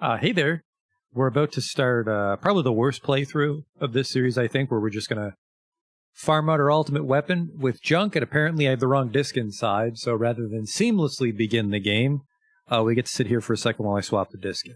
Hey there. We're about to start probably the worst playthrough of this series, I think, where we're just going to farm out our ultimate weapon with junk, and apparently I have the wrong disc inside, so rather than seamlessly begin the game, we get to sit here for a second while I swap the disc in.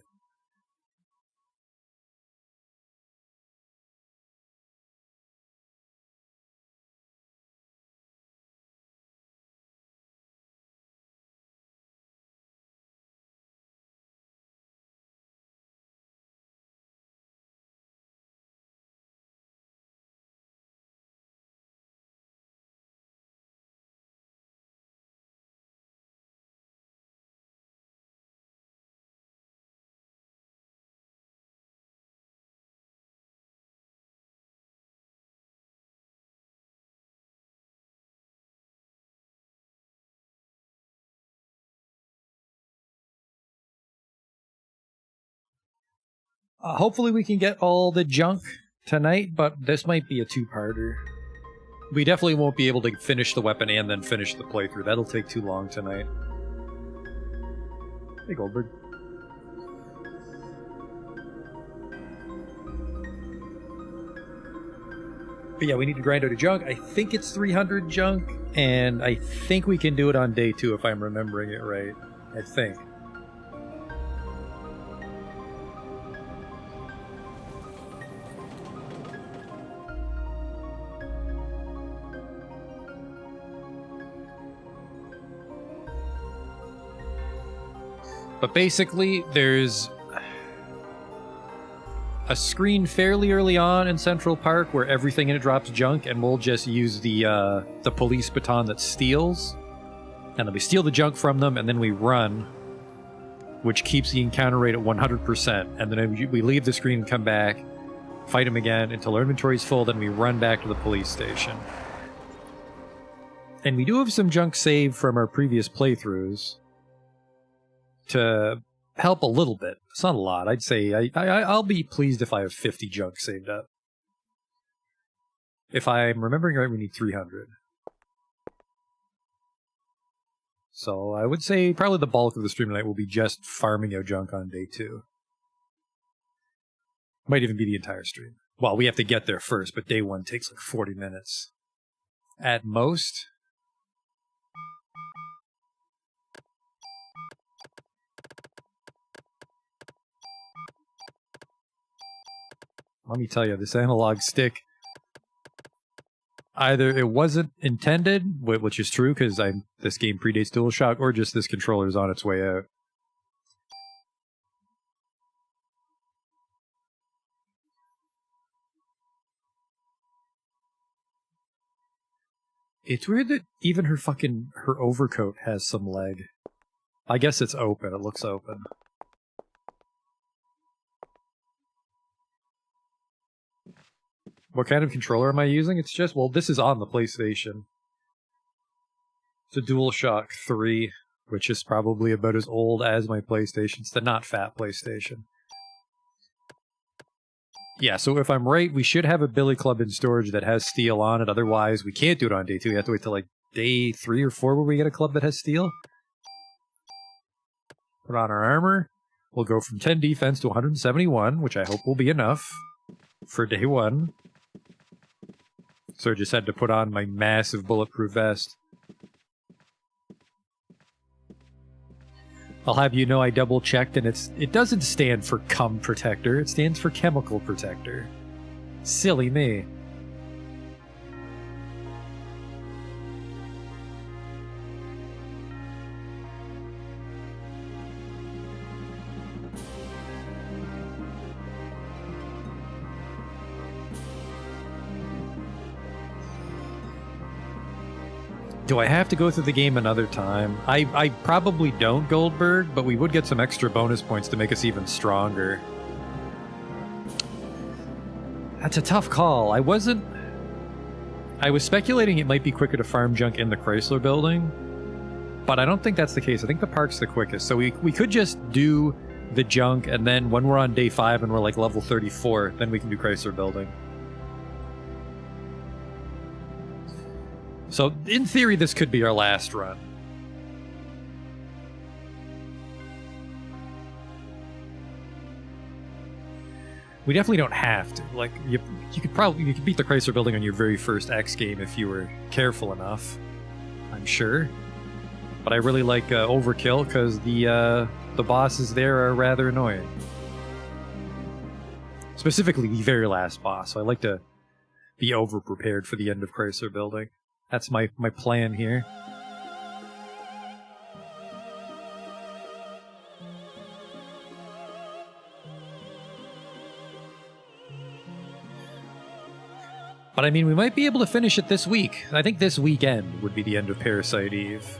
Hopefully we can get all the junk tonight, but this might be a two-parter. We definitely won't be able to finish the weapon and then finish the playthrough. That'll take too long tonight. Hey, Goldberg. But yeah, we need to grind out a junk. I think it's 300 junk, and I think we can do it on day 2 if I'm remembering it right. I think. But basically, there's a screen fairly early on in Central Park where everything in it drops junk, and we'll just use the police baton that steals. And then we steal the junk from them, and then we run, which keeps the encounter rate at 100%. And then we leave the screen and come back, fight them again until our inventory's full, then we run back to the police station. And we do have some junk saved from our previous playthroughs to help a little bit. It's not a lot. I'd say I'll be pleased if I have 50 junk saved up. If I'm remembering right, we need 300. So I would say probably the bulk of the stream tonight will be just farming out junk on day 2. Might even be the entire stream. Well, we have to get there first, but day 1 takes like 40 minutes. At most. Let me tell you, this analog stick, either it wasn't intended, which is true because this game predates DualShock, or just this controller is on its way out. It's weird that even her overcoat has some leg. I guess it's open. It looks open. What kind of controller am I using? It's just, well, this is on the PlayStation. It's a DualShock 3, which is probably about as old as my PlayStation. It's the not fat PlayStation. Yeah, so if I'm right, we should have a Billy Club in storage that has steel on it. Otherwise, we can't do it on day 2. We have to wait till like day 3 or 4 where we get a club that has steel. Put on our armor. We'll go from 10 defense to 171, which I hope will be enough for day 1. So I just had to put on my massive bulletproof vest. I'll have you know I double checked, and it doesn't stand for cum protector, it stands for chemical protector. Silly me. Do I have to go through the game another time? I probably don't, Goldberg, but we would get some extra bonus points to make us even stronger. That's a tough call. I was speculating it might be quicker to farm junk in the Chrysler building, but I don't think that's the case. I think the park's the quickest. So we could just do the junk, and then when we're on day 5 and we're like level 34, then we can do Chrysler building. So, in theory, this could be our last run. We definitely don't have to. Like, you could beat the Chrysler Building on your very first X game if you were careful enough. I'm sure. But I really like Overkill because the bosses there are rather annoying. Specifically, the very last boss. So I like to be over-prepared for the end of Chrysler Building. That's my plan here. But I mean, we might be able to finish it this week. I think this weekend would be the end of Parasite Eve.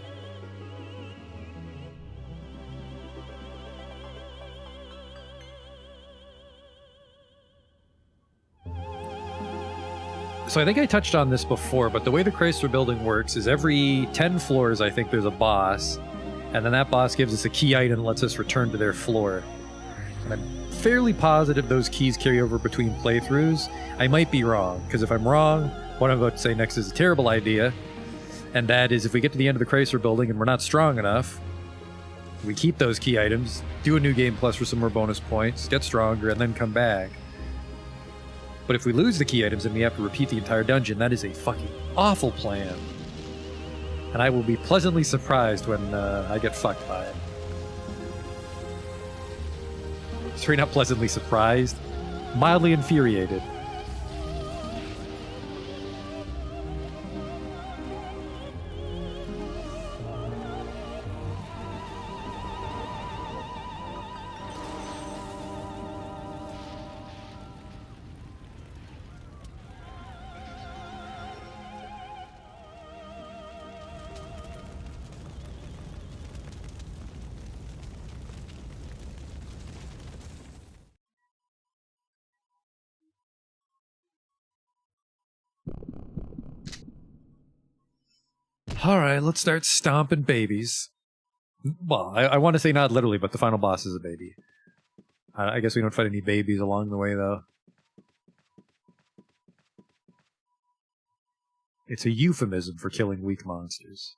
So I think I touched on this before, but the way the Chrysler Building works is every 10 floors, I think there's a boss, and then that boss gives us a key item and lets us return to their floor. And I'm fairly positive those keys carry over between playthroughs. I might be wrong, because if I'm wrong, what I'm about to say next is a terrible idea, and that is if we get to the end of the Chrysler Building and we're not strong enough, we keep those key items, do a new game plus for some more bonus points, get stronger, and then come back. But if we lose the key items and we have to repeat the entire dungeon, that is a fucking awful plan. And I will be pleasantly surprised when I get fucked by it. Sorry, not pleasantly surprised. Mildly infuriated. Alright, let's start stomping babies. Well, I want to say not literally, but the final boss is a baby. I guess we don't fight any babies along the way, though. It's a euphemism for killing weak monsters.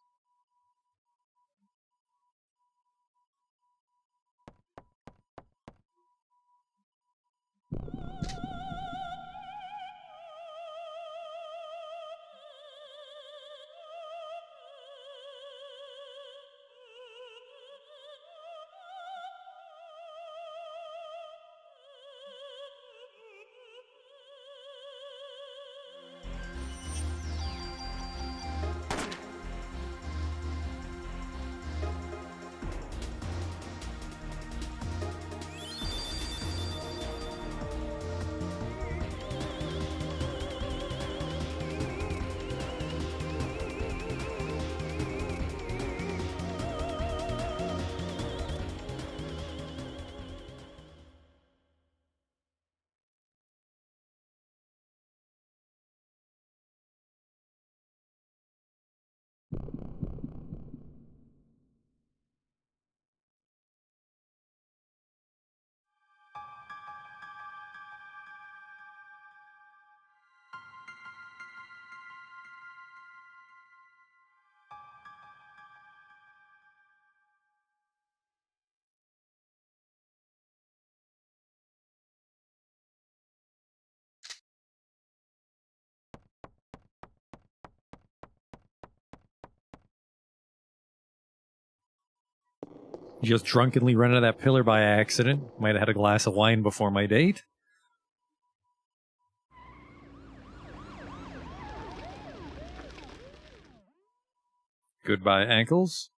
Just drunkenly run into that pillar by accident. Might have had a glass of wine before my date. Goodbye, ankles.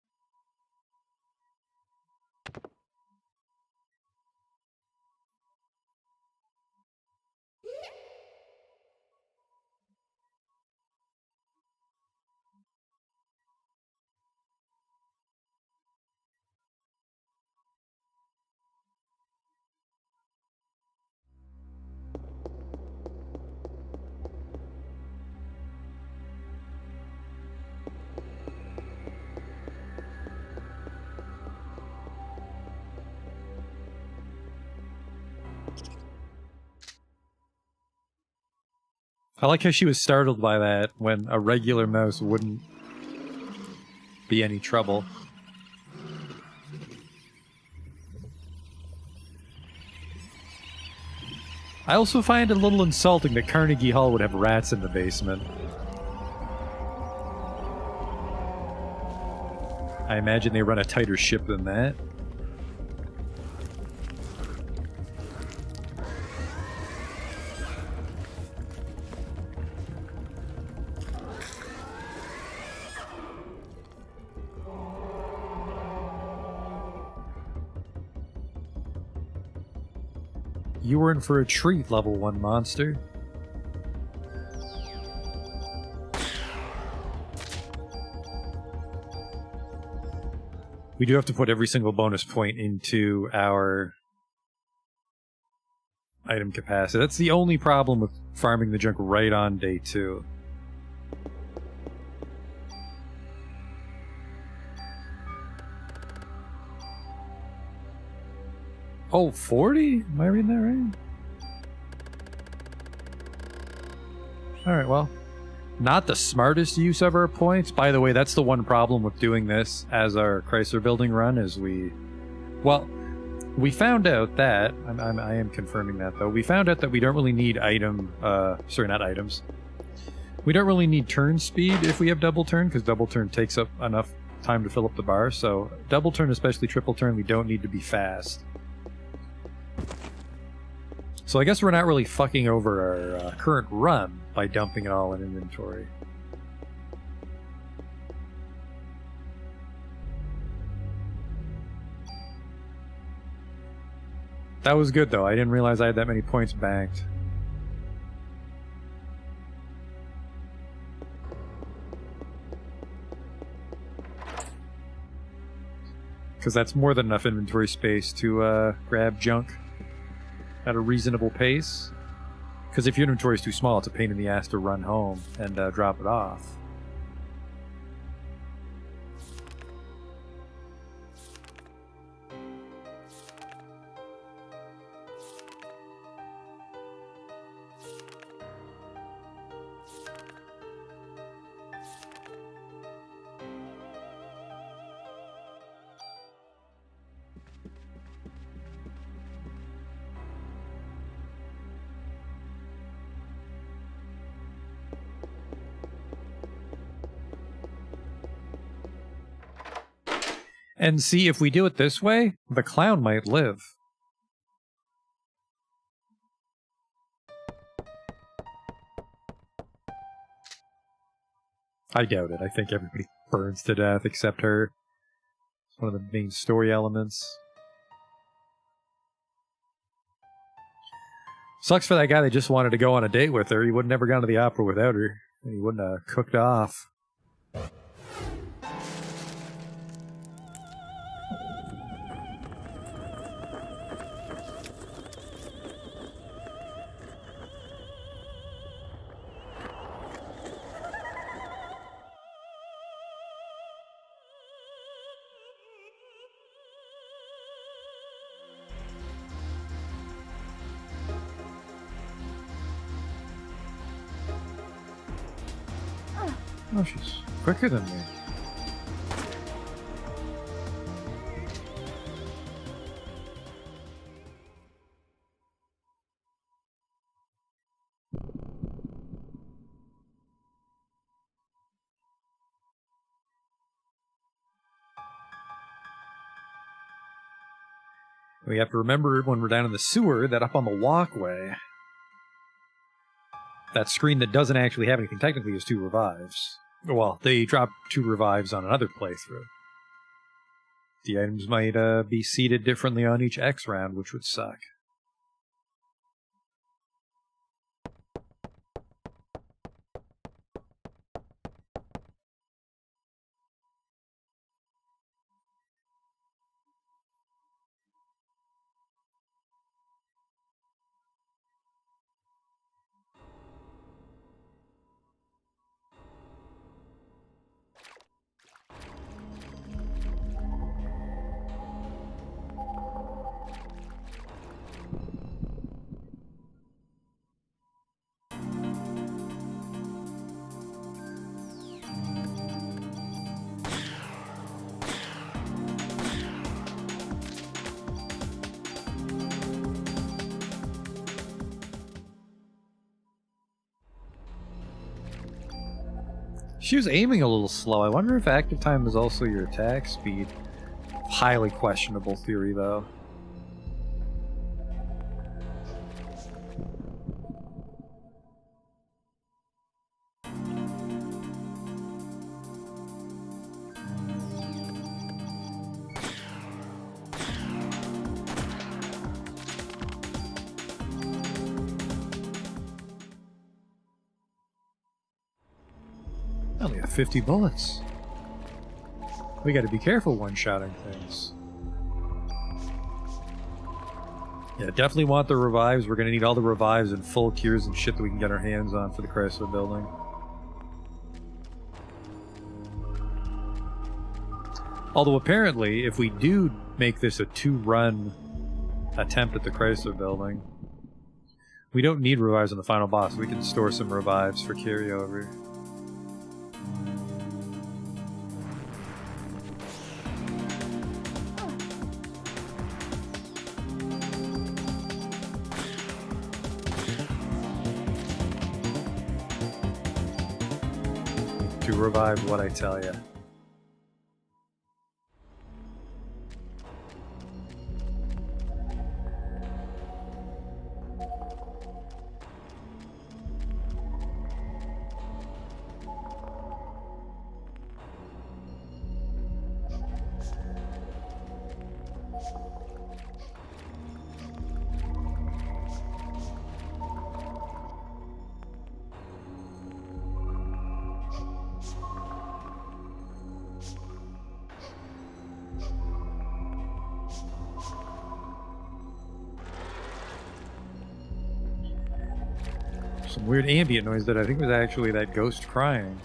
I like how she was startled by that when a regular mouse wouldn't be any trouble. I also find it a little insulting that Carnegie Hall would have rats in the basement. I imagine they run a tighter ship than that. You were in for a treat, level 1 monster. We do have to put every single bonus point into our item capacity. That's the only problem with farming the junk right on day 2. Oh, 40? Am I reading that right? Alright, well. Not the smartest use of our points. By the way, that's the one problem with doing this as our Chrysler building run is we found out that, I am confirming that though, we found out that we don't really need we don't really need turn speed if we have double turn, because double turn takes up enough time to fill up the bar, so double turn, especially triple turn, we don't need to be fast. So I guess we're not really fucking over our current run by dumping it all in inventory. That was good though, I didn't realize I had that many points banked. Because that's more than enough inventory space to grab junk at a reasonable pace. Because if your inventory is too small, it's a pain in the ass to run home and drop it off. And see, if we do it this way, the clown might live. I doubt it. I think everybody burns to death except her. It's one of the main story elements. Sucks for that guy that just wanted to go on a date with her. He would have never gone to the opera without her. And he wouldn't have cooked off. Oh, she's quicker than me. We have to remember when we're down in the sewer that up on the walkway, that screen that doesn't actually have anything technically is 2 revives. Well, they drop 2 revives on another playthrough. The items might be seated differently on each X round, which would suck. She was aiming a little slow. I wonder if active time is also your attack speed. Highly questionable theory, though. I only have 50 bullets. We gotta be careful one-shotting things. Yeah, definitely want the revives. We're gonna need all the revives and full cures and shit that we can get our hands on for the Chrysler building. Although apparently, if we do make this a 2-run attempt at the Chrysler building, we don't need revives on the final boss. We can store some revives for carryover. To revive what I tell you. Some weird ambient noise that I think was actually that ghost crying.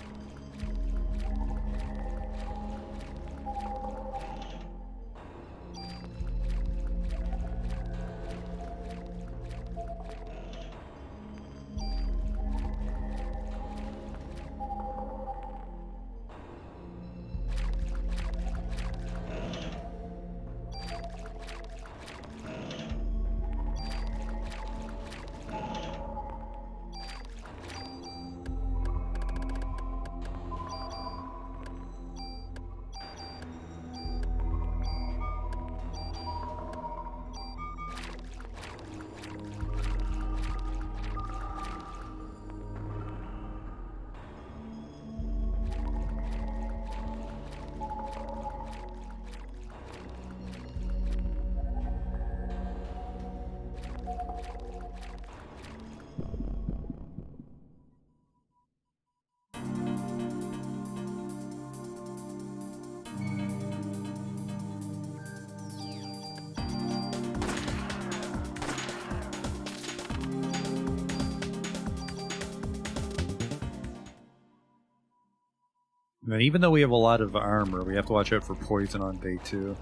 And even though we have a lot of armor, we have to watch out for poison on day 2.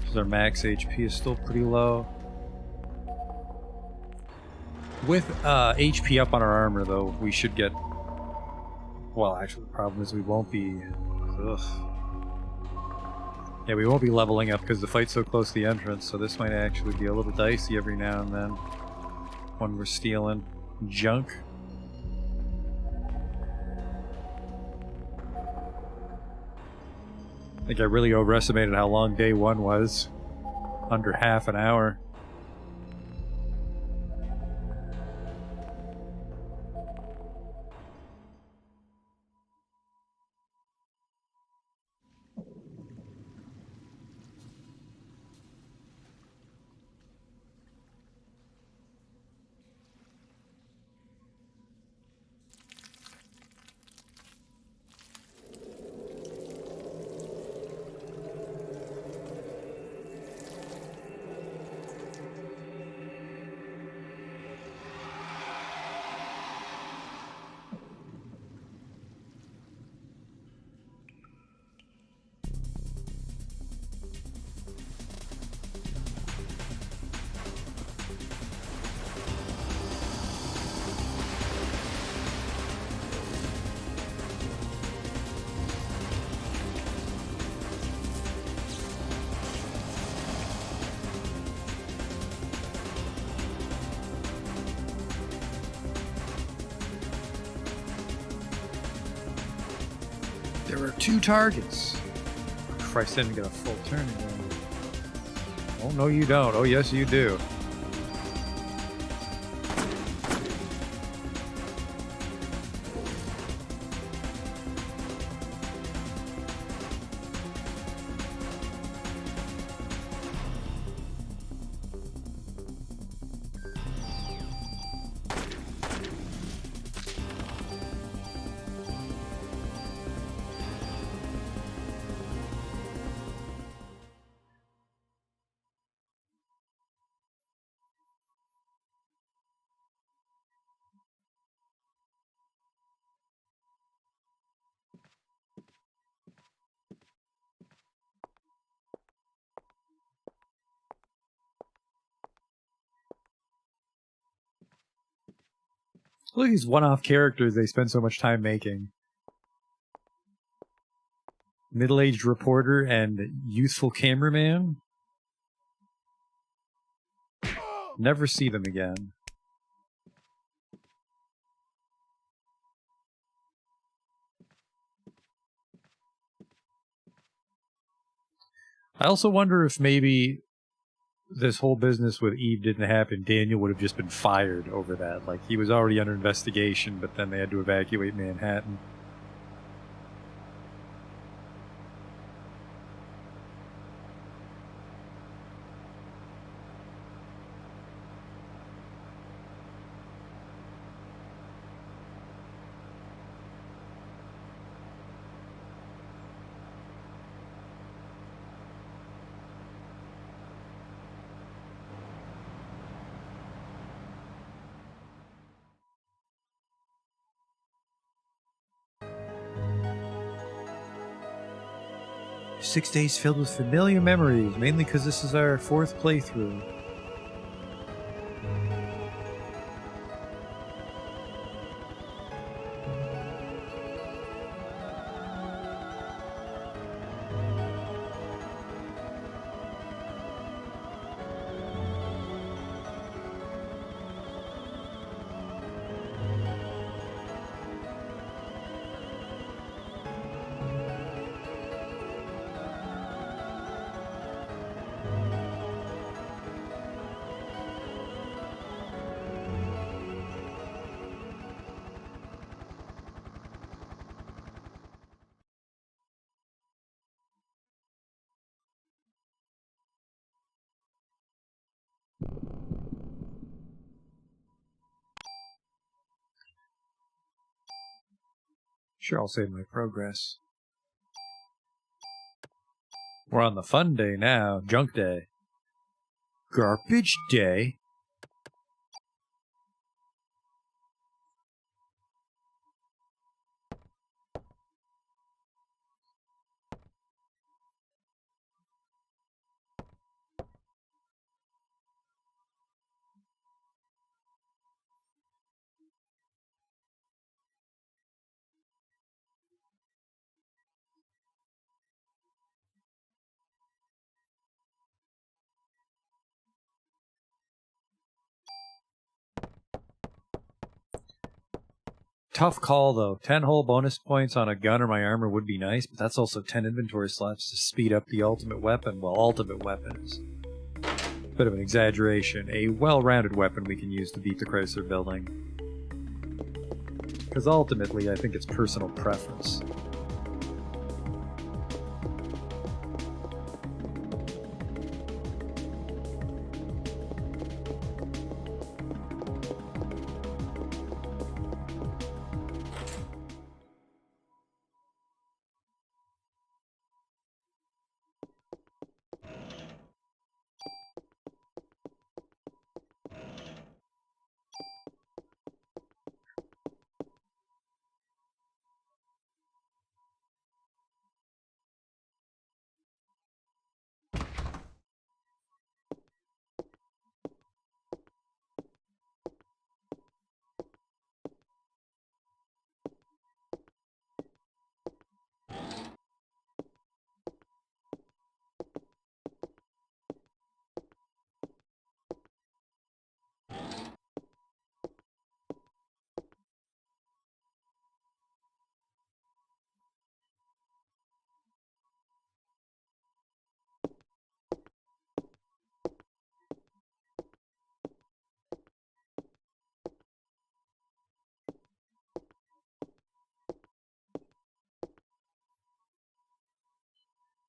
Because our max HP is still pretty low. With HP up on our armor, though, we should get... Well, actually, the problem is we won't be... Ugh. Yeah, we won't be leveling up because the fight's so close to the entrance, so this might actually be a little dicey every now and then when we're stealing junk. I think I really overestimated how long day 1 was. Under half an hour. There are 2 targets. Christ, I didn't get a full turn again. Oh, no, you don't. Oh, yes, you do. Look at these one-off characters they spend so much time making. Middle-aged reporter and youthful cameraman. Never see them again. I also wonder if maybe this whole business with Eve didn't happen, Daniel would have just been fired over that. Like, he was already under investigation, but then they had to evacuate Manhattan. Six days filled with familiar memories, mainly because this is our 4th playthrough. Sure, I'll save my progress. We're on the fun day now. Junk day. Garbage day? Tough call, though. 10 whole bonus points on a gun or my armor would be nice, but that's also 10 inventory slots to speed up the ultimate weapon. Well, ultimate weapon is a bit of an exaggeration. A well-rounded weapon we can use to beat the Chrysler Building. Because ultimately, I think it's personal preference.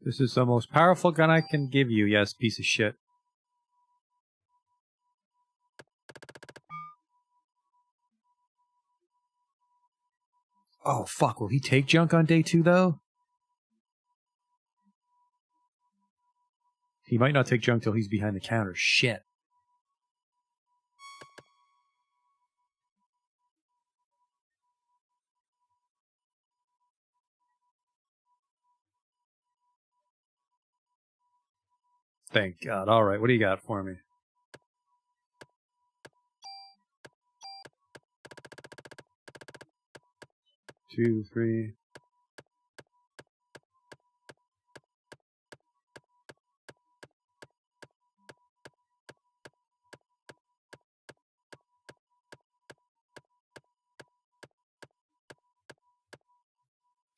This is the most powerful gun I can give you, yes, piece of shit. Oh, fuck, will he take junk on day 2, though? He might not take junk till he's behind the counter. Shit. Thank God. All right, what do you got for me? Two, three.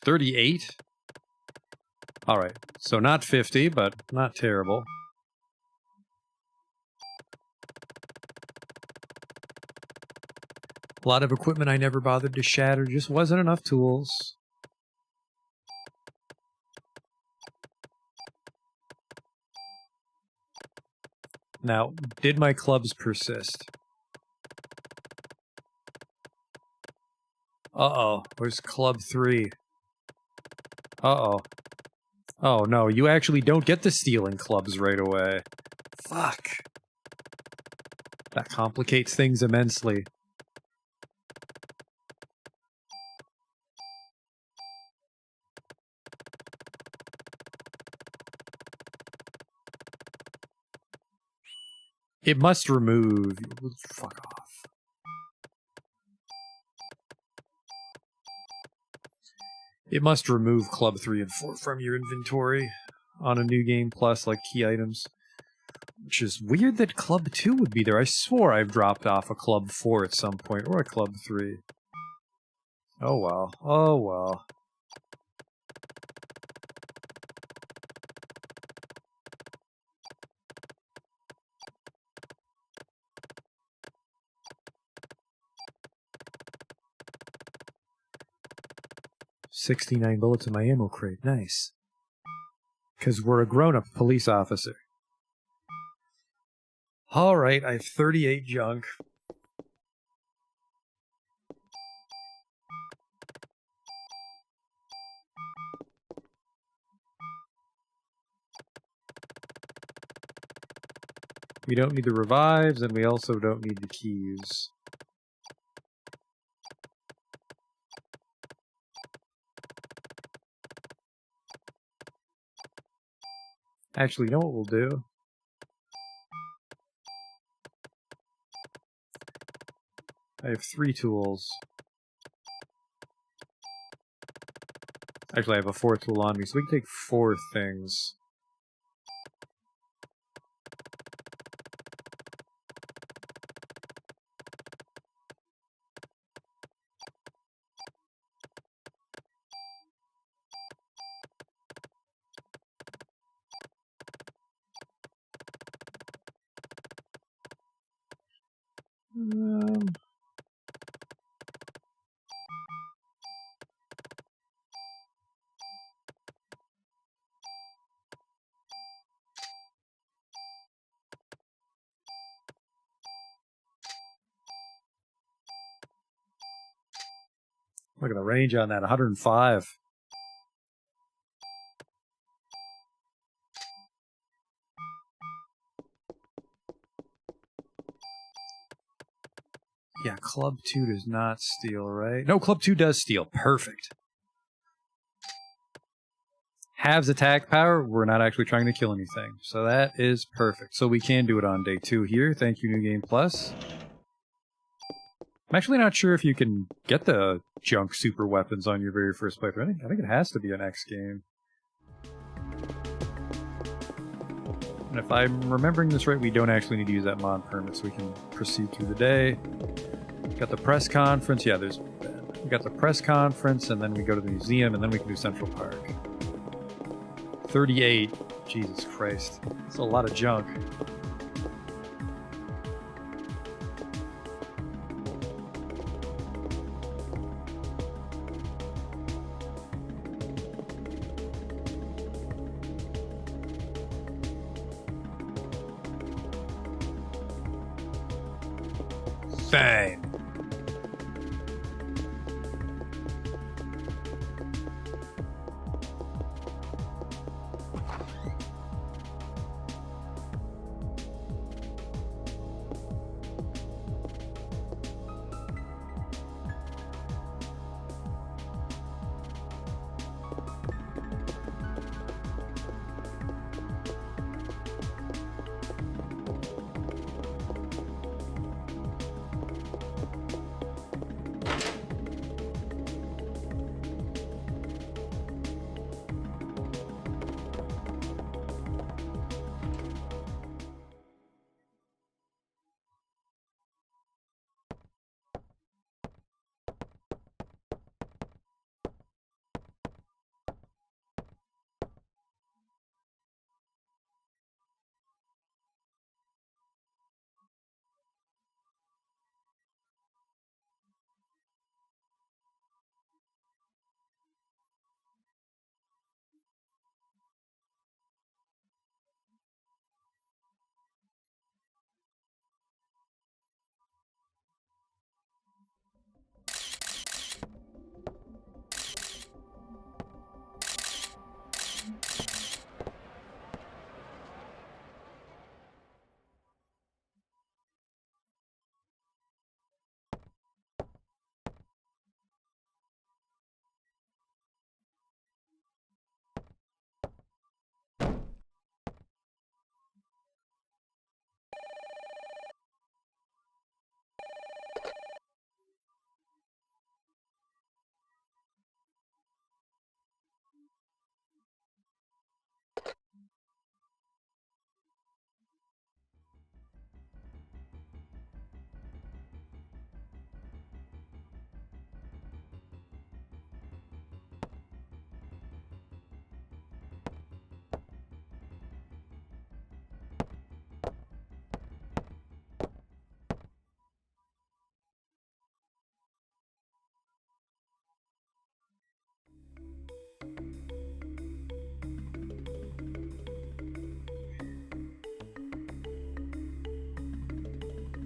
$38? All right, so not 50, but not terrible. A lot of equipment I never bothered to shatter, just wasn't enough tools. Now, did my clubs persist? Uh-oh, where's club 3? Uh-oh. Oh, no, you actually don't get the stealing clubs right away. Fuck. That complicates things immensely. It must remove... Fuck off. It must remove Club 3 and 4 from your inventory on a New Game Plus, like key items. Which is weird that Club 2 would be there. I swore I've dropped off a Club 4 at some point, or a Club 3. Oh well. Oh well. $69 bullets in my ammo crate. Nice. Because we're a grown-up police officer. Alright, I have 38 junk. We don't need the revives, and we also don't need the keys. Actually, you know what we'll do? I have 3 tools. Actually, I have a 4th tool on me, so we can take 4 things. Look at the range on that, 105. Yeah, Club 2 does not steal, right? No, Club 2 does steal. Perfect. Halves attack power, we're not actually trying to kill anything. So that is perfect. So we can do it on day 2 here. Thank you, New Game Plus. I'm actually not sure if you can get the junk super weapons on your very first playthrough. I think it has to be an X game. And if I'm remembering this right, we don't actually need to use that mod permit, so we can proceed through the day. Got the press conference. Yeah, we got the press conference, and then we go to the museum, and then we can do Central Park. 38. Jesus Christ. That's a lot of junk. Fine.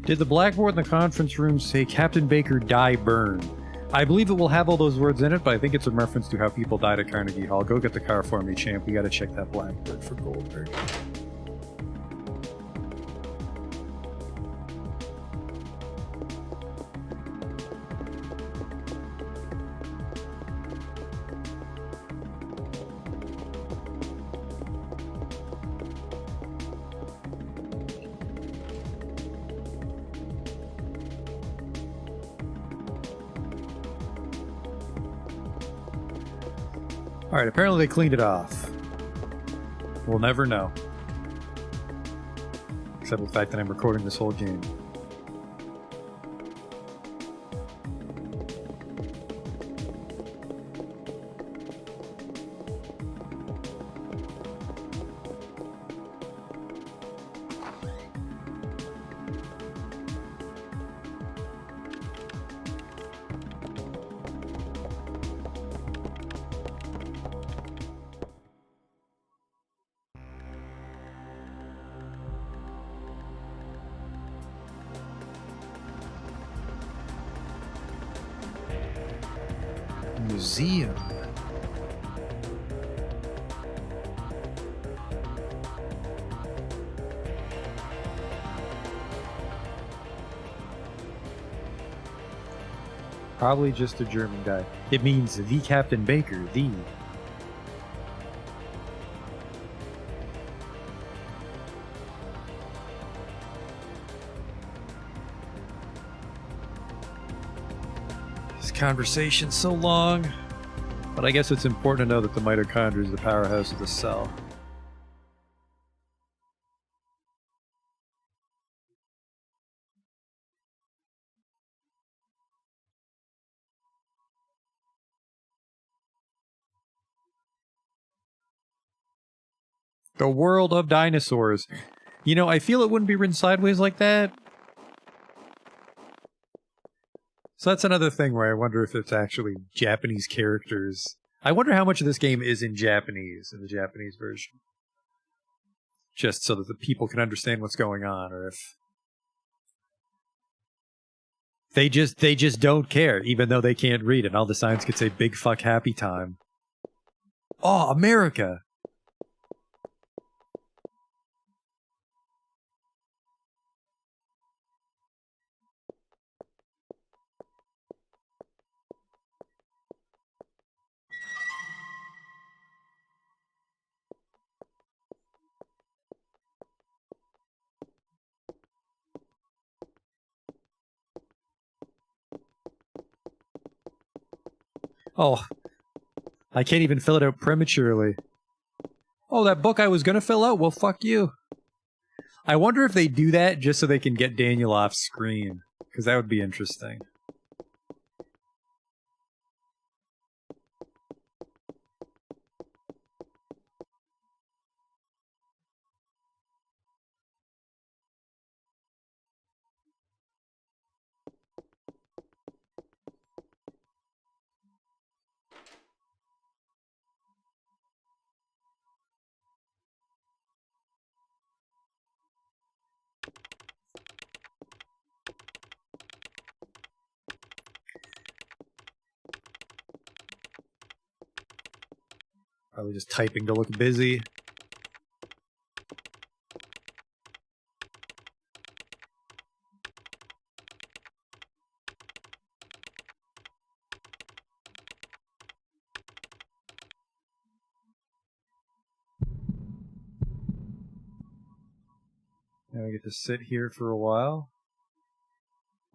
Did the blackboard in the conference room say Captain Baker die burn? I believe it will have all those words in it, but I think it's a reference to how people died at Carnegie Hall. Go get the car for me, champ. We gotta check that blackboard for Goldberg. Alright, apparently they cleaned it off. We'll never know. Except for the fact that I'm recording this whole game. Museum. Probably just a German guy. It means the Captain Baker, the. This conversation's so long, but I guess it's important to know that the mitochondria is the powerhouse of the cell. The world of dinosaurs. You know, I feel it wouldn't be written sideways like that. So that's another thing where I wonder if it's actually Japanese characters. I wonder how much of this game is in Japanese, in the Japanese version. Just so that the people can understand what's going on, or if... They just don't care, even though they can't read, and all the signs could say "Big fuck happy time." Oh, America! Oh, I can't even fill it out prematurely. Oh, that book I was gonna fill out? Well, fuck you. I wonder if they do that just so they can get Daniel off screen, because that would be interesting. Probably just typing to look busy. Now I get to sit here for a while.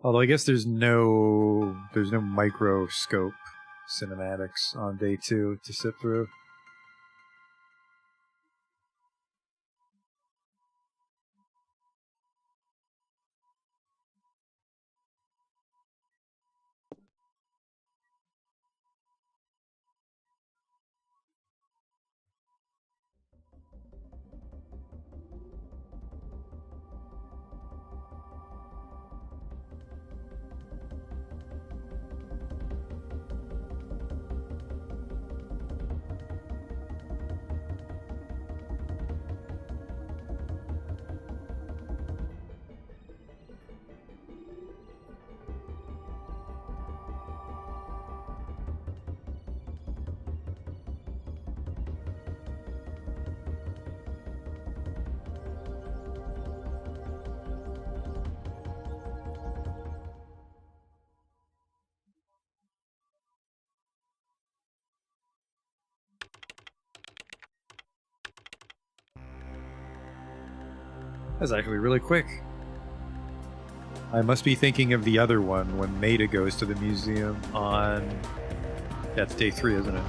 Although I guess there's no microscope cinematics on day 2 to sit through. That's actually really quick. I must be thinking of the other one when Maida goes to the museum on... That's day 3, isn't it?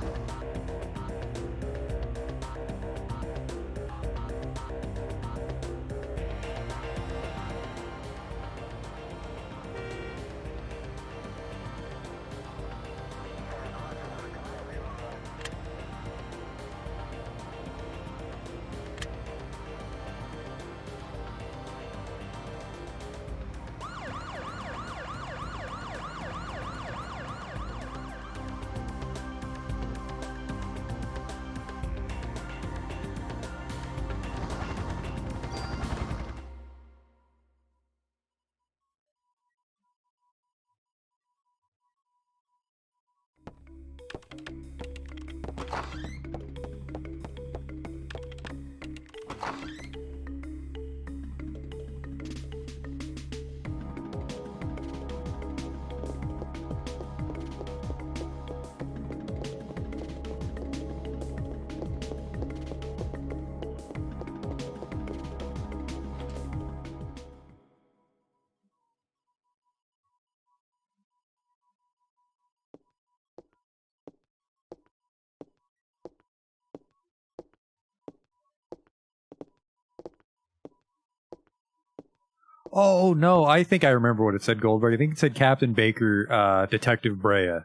Oh, no, I think I remember what it said, Goldberg. I think it said Captain Baker, Detective Brea.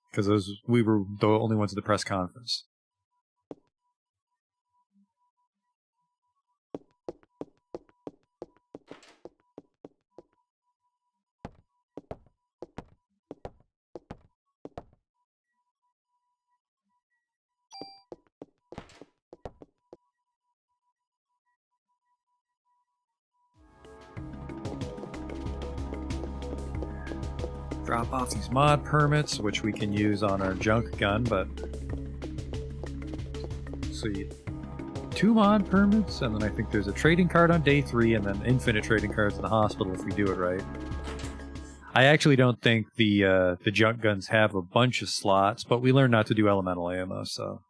Because we were the only ones at the press conference. Drop off these mod permits, which we can use on our junk gun, but... See, 2 mod permits, and then I think there's a trading card on day 3, and then infinite trading cards in the hospital if we do it right. I actually don't think the junk guns have a bunch of slots, but we learned not to do elemental ammo, so...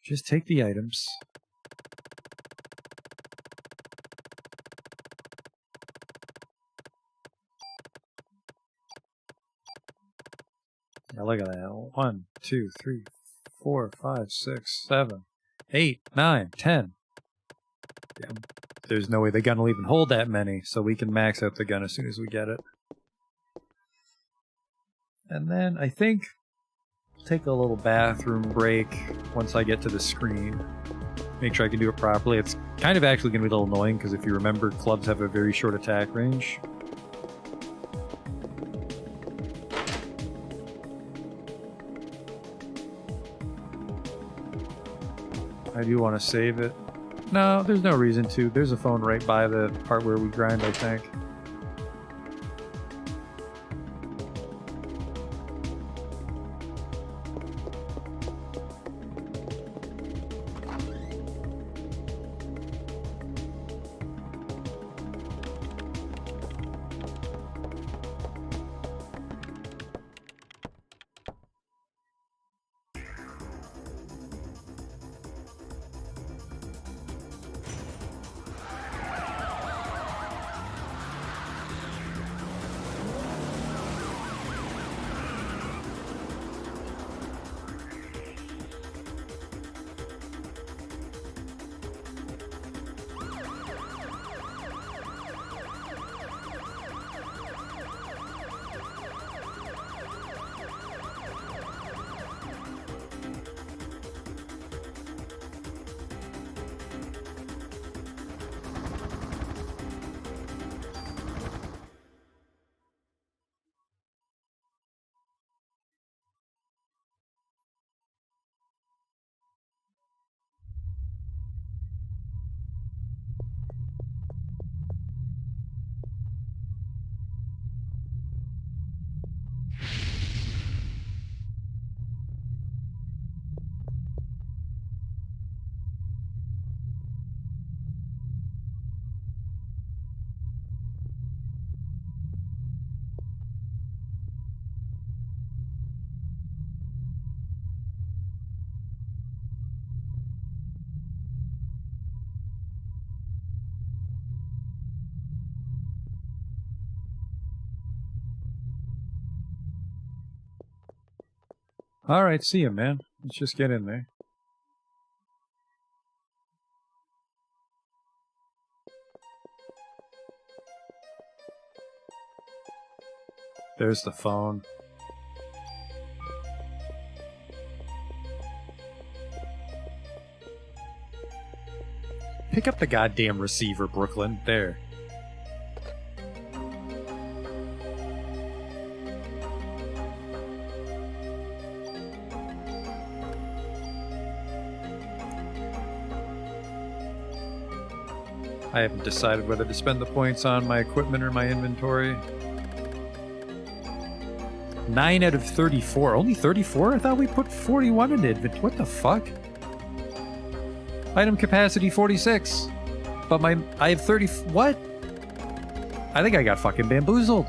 Just take the items. Now look at that. 1, 2, 3, 4, 5, 6, 7, 8, 9, 10. Yeah, there's no way the gun will even hold that many, so we can max out the gun as soon as we get it. And then I think I'll take a little bathroom break once I get to the screen. Make sure I can do it properly. It's kind of actually going to be a little annoying because if you remember, clubs have a very short attack range. I do want to save it. No, there's no reason to. There's a phone right by the part where we grind, I think. Alright, see ya, man. Let's just get in there. There's the phone. Pick up the goddamn receiver, Brooklyn. There. I haven't decided whether to spend the points on my equipment or my inventory. 9 out of 34. Only 34? I thought we put 41 in inventory. What the fuck? Item capacity 46. But I have 30... What? I think I got fucking bamboozled.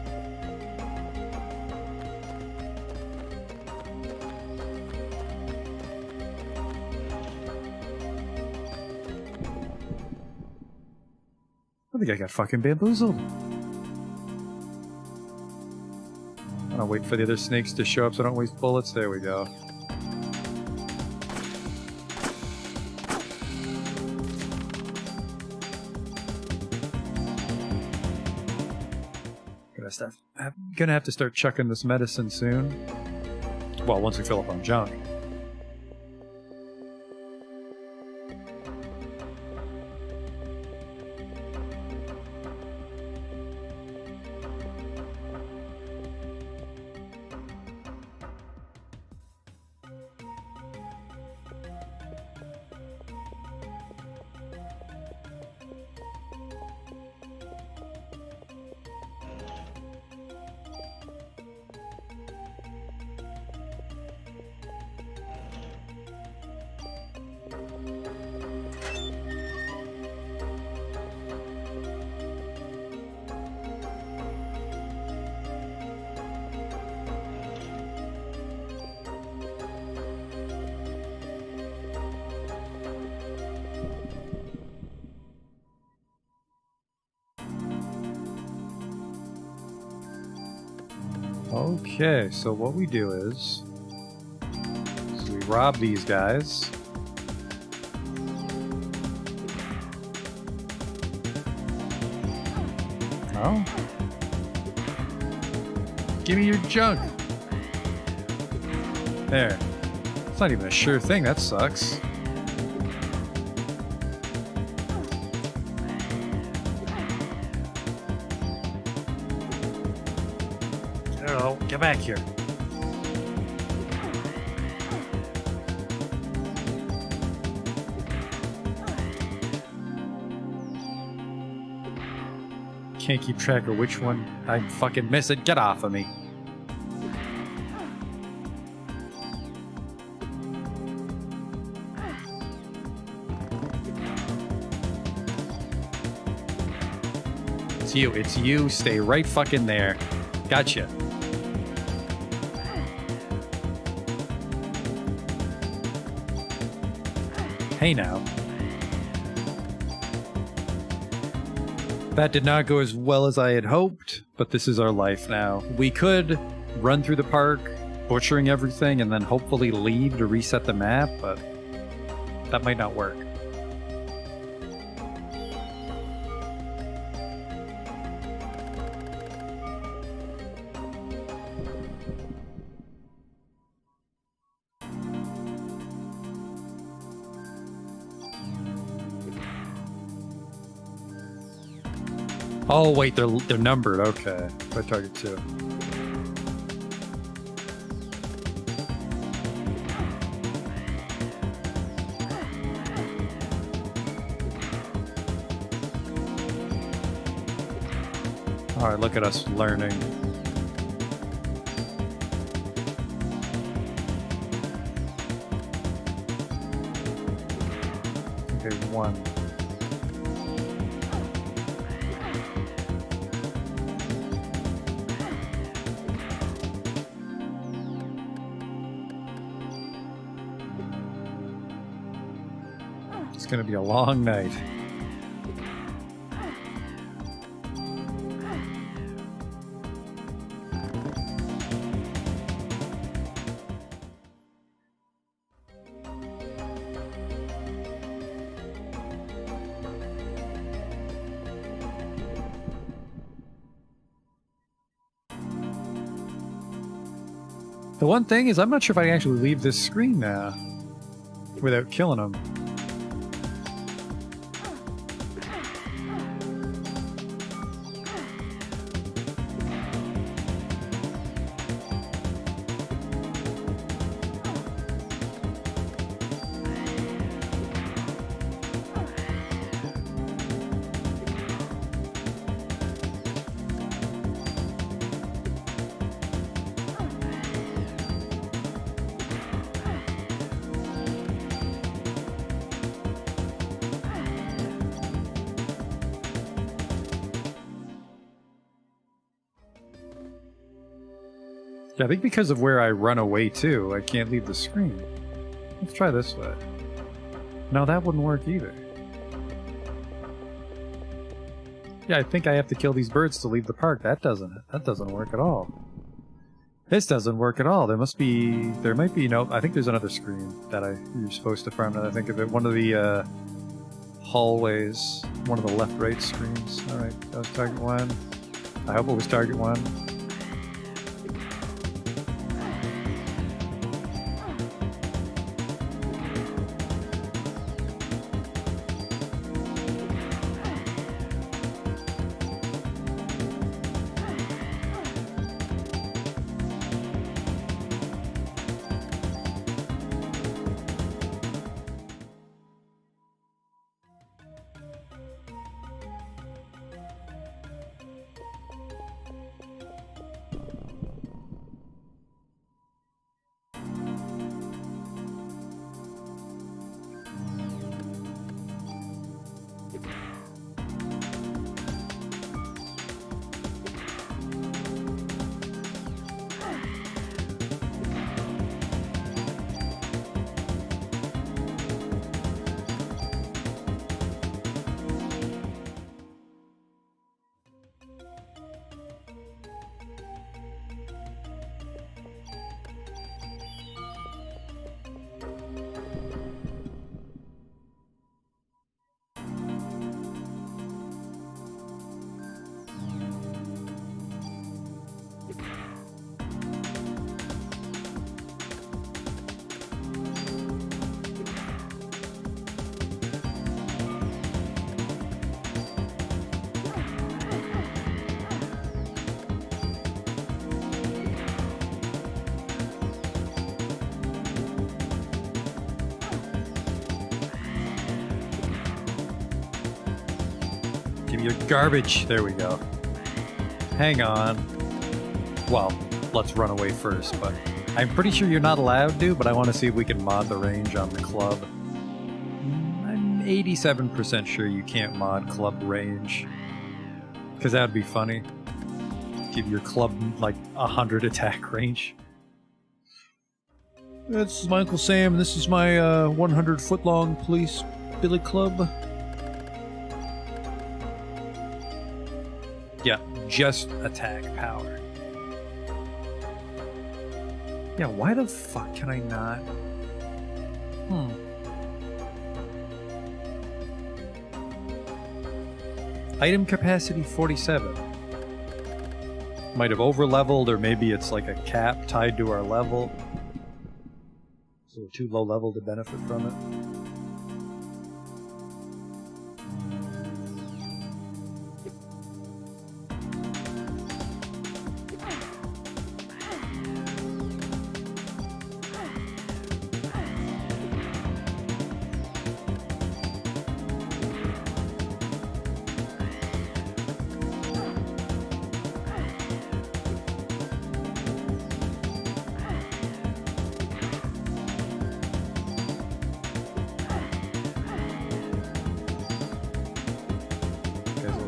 I think I got fucking bamboozled. I'll wait for the other snakes to show up so I don't waste bullets. There we go. I'm gonna have to start chucking this medicine soon. Well, once we fill up on junk. Okay, so what we do is we rob these guys. Oh? Give me your junk. There. It's not even a sure thing, that sucks. Oh, get back here. Can't keep track of which one I'm fucking missing. Get off of me. It's you. It's you. Stay right fucking there. Gotcha. Hey now. That did not go as well as I had hoped, but this is our life now. We could run through the park, butchering everything, and then hopefully leave to reset the map, but that might not work. Oh wait, they're numbered. Okay, by target 2. All right, look at us learning. Okay, 1. It's gonna be a long night. The one thing is, I'm not sure if I can actually leave this screen now without killing them. Yeah, I think because of where I run away to, I can't leave the screen. Let's try this way. No, that wouldn't work either. Yeah, I think I have to kill these birds to leave the park. That doesn't work at all. This doesn't work at all. There might be, no, I think there's another screen that you're supposed to farm, now that I think of it. One of the hallways, one of the left-right screens. Alright, that was target 1. I hope it was target 1. You're garbage. There we go. Hang on. Well, let's run away first, but I'm pretty sure you're not allowed to, but I want to see if we can mod the range on the club. I'm 87% sure you can't mod club range. Because that would be funny. Give your club like 100 attack range. This is my Uncle Sam, this is my 100-foot-long police billy club. Yeah, just attack power. Yeah, why the fuck can I not? Item capacity 47. Might have over-leveled, or maybe it's like a cap tied to our level. So we're too low level to benefit from it.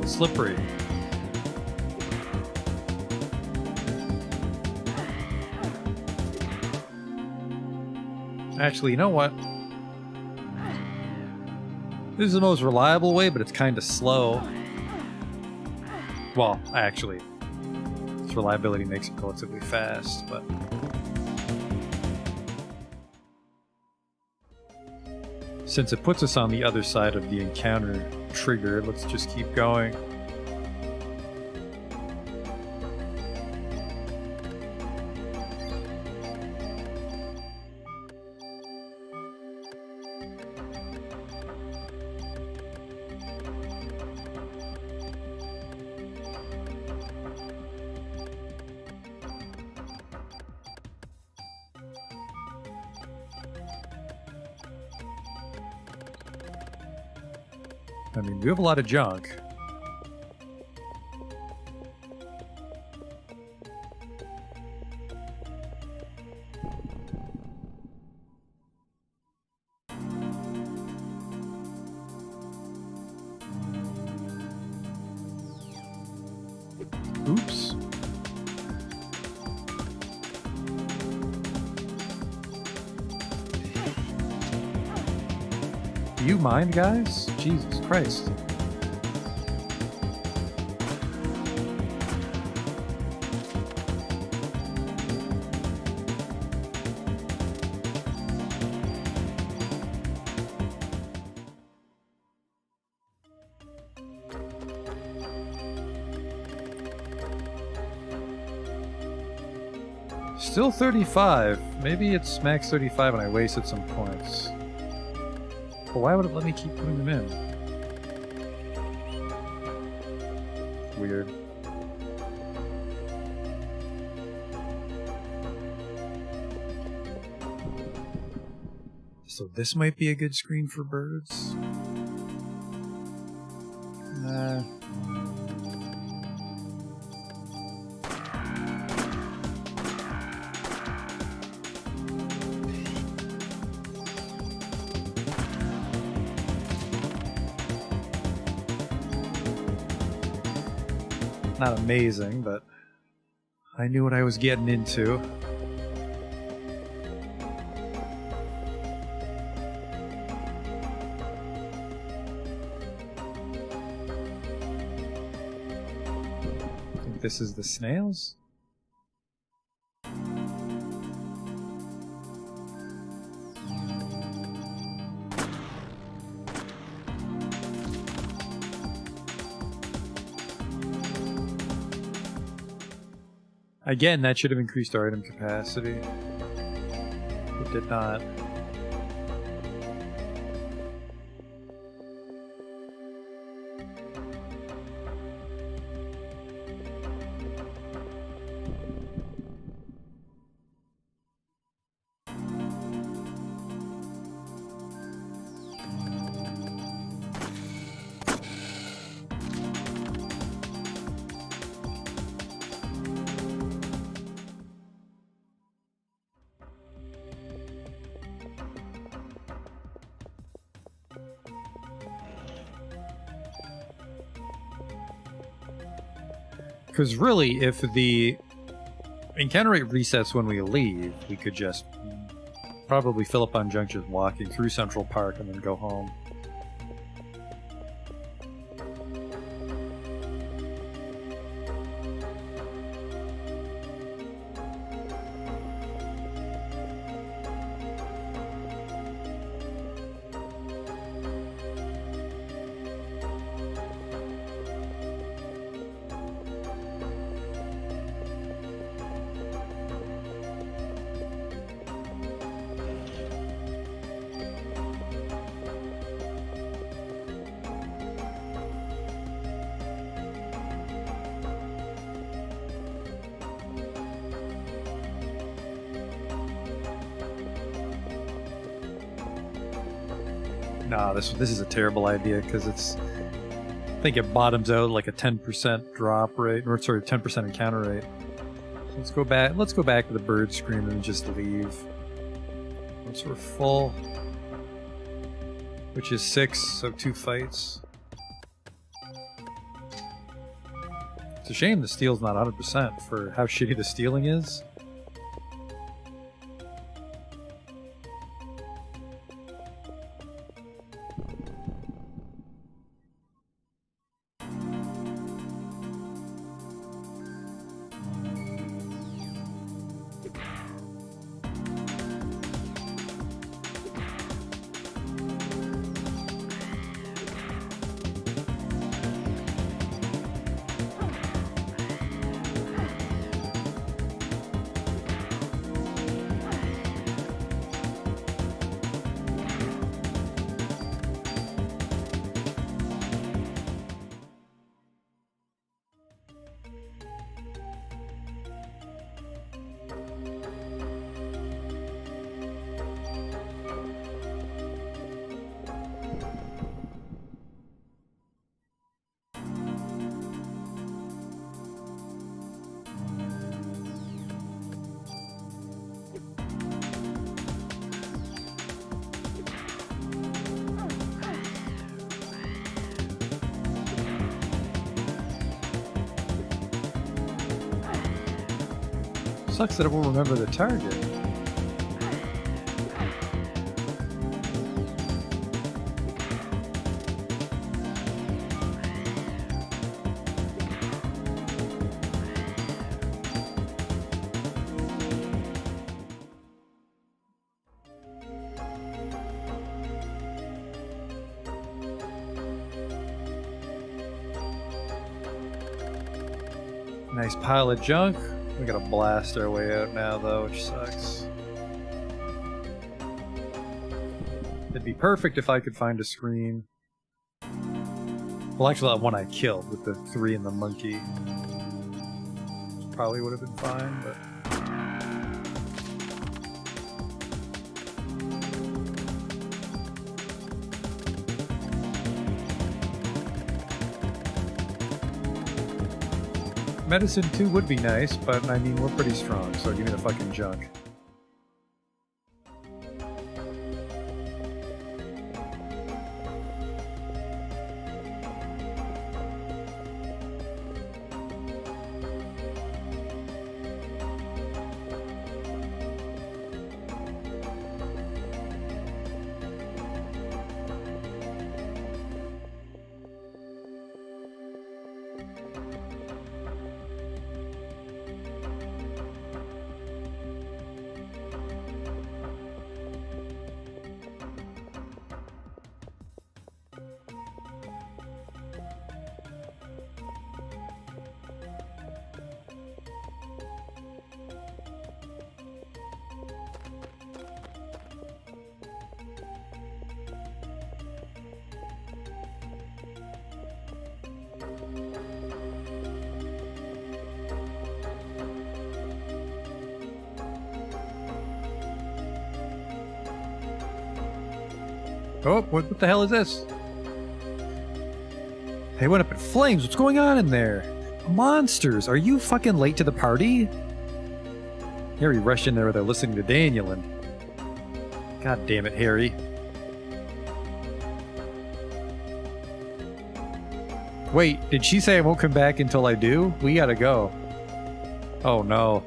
Slippery. Actually, you know what? This is the most reliable way, but it's kind of slow. Well, actually, its reliability makes it relatively fast, but... Since it puts us on the other side of the encounter trigger, let's just keep going. I mean, we have a lot of junk. Oops. Do you mind, guys? Jesus Christ. Still 35. Maybe it's max 35 and I wasted some points. But why would it let me keep putting them in? Weird. So this might be a good screen for birds? Nah. Not amazing, but I knew what I was getting into. I think this is the snails? Again, that should have increased our item capacity. It did not. Because really, if the encounter rate resets when we leave, we could just probably fill up on junk just walking through Central Park and then go home. Nah, this is a terrible idea because I think it bottoms out like a 10% drop rate, or sorry, 10% encounter rate. So let's go back to the bird screen and just leave. Once we're full, which is 6, so 2 fights. It's a shame the steal's not 100% for how shitty the stealing is. Sucks that it won't remember the target. Nice pile of junk. We gotta blast our way out now, though, which sucks. It'd be perfect if I could find a screen. Well, actually, that one I killed with the 3 and the monkey. Probably would have been fine, but... Medicine 2 would be nice, but I mean, we're pretty strong, so give me the fucking junk. Oh, what the hell is this? They went up in flames. What's going on in there? Monsters! Are you fucking late to the party? Harry rushed in there without listening to Daniel and... God damn it, Harry. Wait, did she say I won't come back until I do? We gotta go. Oh no.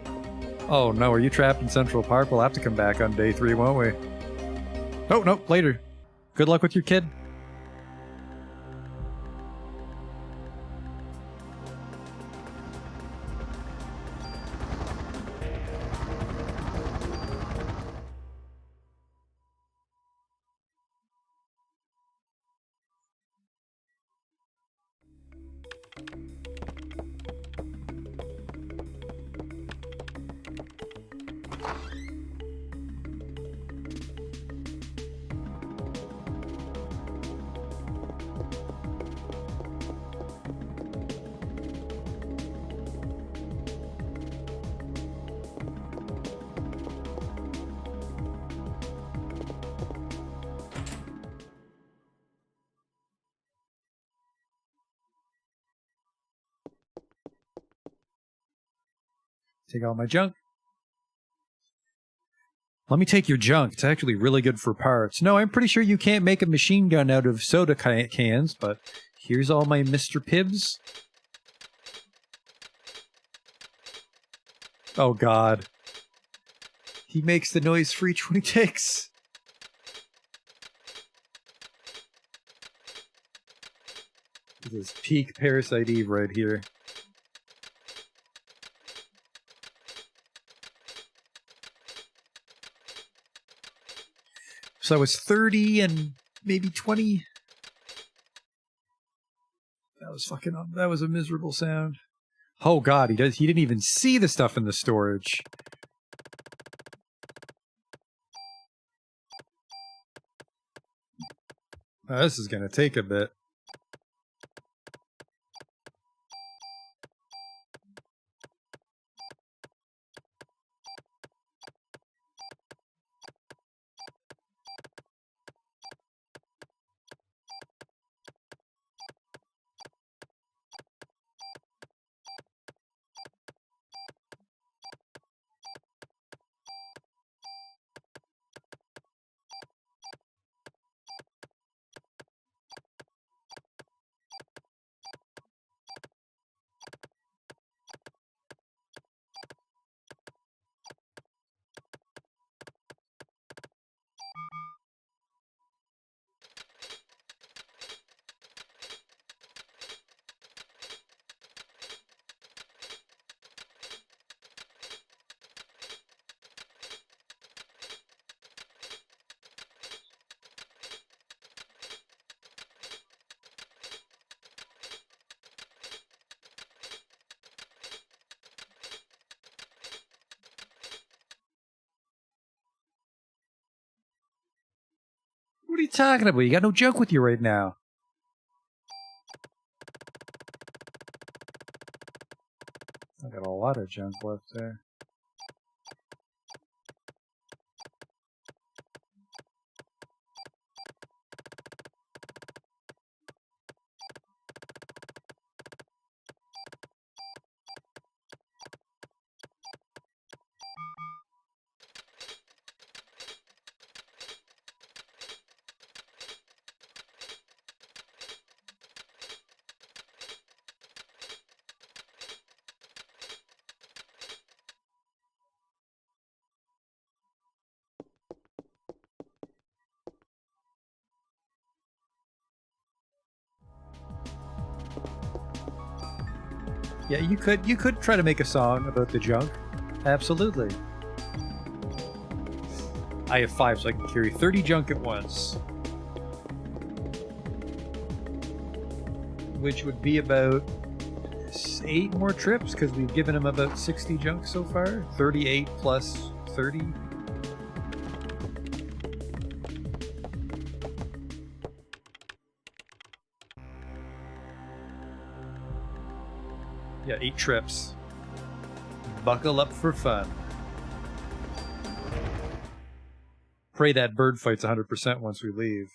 Oh no, are you trapped in Central Park? We'll have to come back on day 3, won't we? Oh, no, later. Good luck with your kid. Take all my junk. Let me take your junk. It's actually really good for parts. No, I'm pretty sure you can't make a machine gun out of soda cans, but here's all my Mr. Pibbs. Oh god. He makes the noise for each one he takes. This is peak Parasite Eve right here. So I was 30 and maybe 20. That was a miserable sound. Oh god, he didn't even see the stuff in the storage. This is gonna take a bit. What are you talking about? You got no junk with you right now. I got a lot of junk left there. Yeah, you could try to make a song about the junk. Absolutely. I have 5, so I can carry 30 junk at once. Which would be about 8 more trips, because we've given him about 60 junk so far. 38 plus 30. Yeah, 8 trips. Buckle up for fun. Pray that bird fight's 100% once we leave.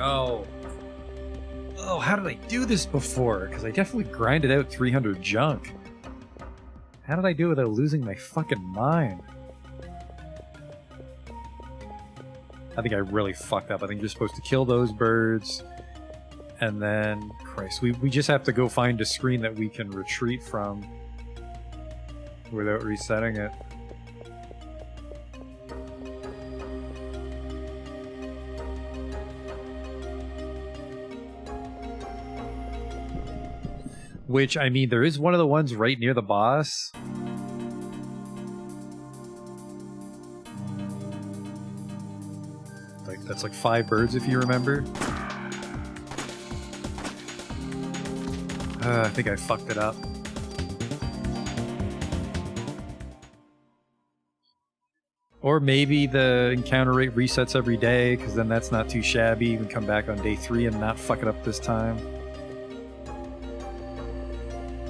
no. Oh, how did I do this before? Because I definitely grinded out 300 junk. How did I do it without losing my fucking mind? I think I really fucked up. I think you're supposed to kill those birds. And then, Christ, we just have to go find a screen that we can retreat from without resetting it. Which, I mean, there is one of the ones right near the boss. Like, that's like 5 birds if you remember. I think I fucked it up. Or maybe the encounter rate resets every day, because then that's not too shabby. You can come back on day 3 and not fuck it up this time.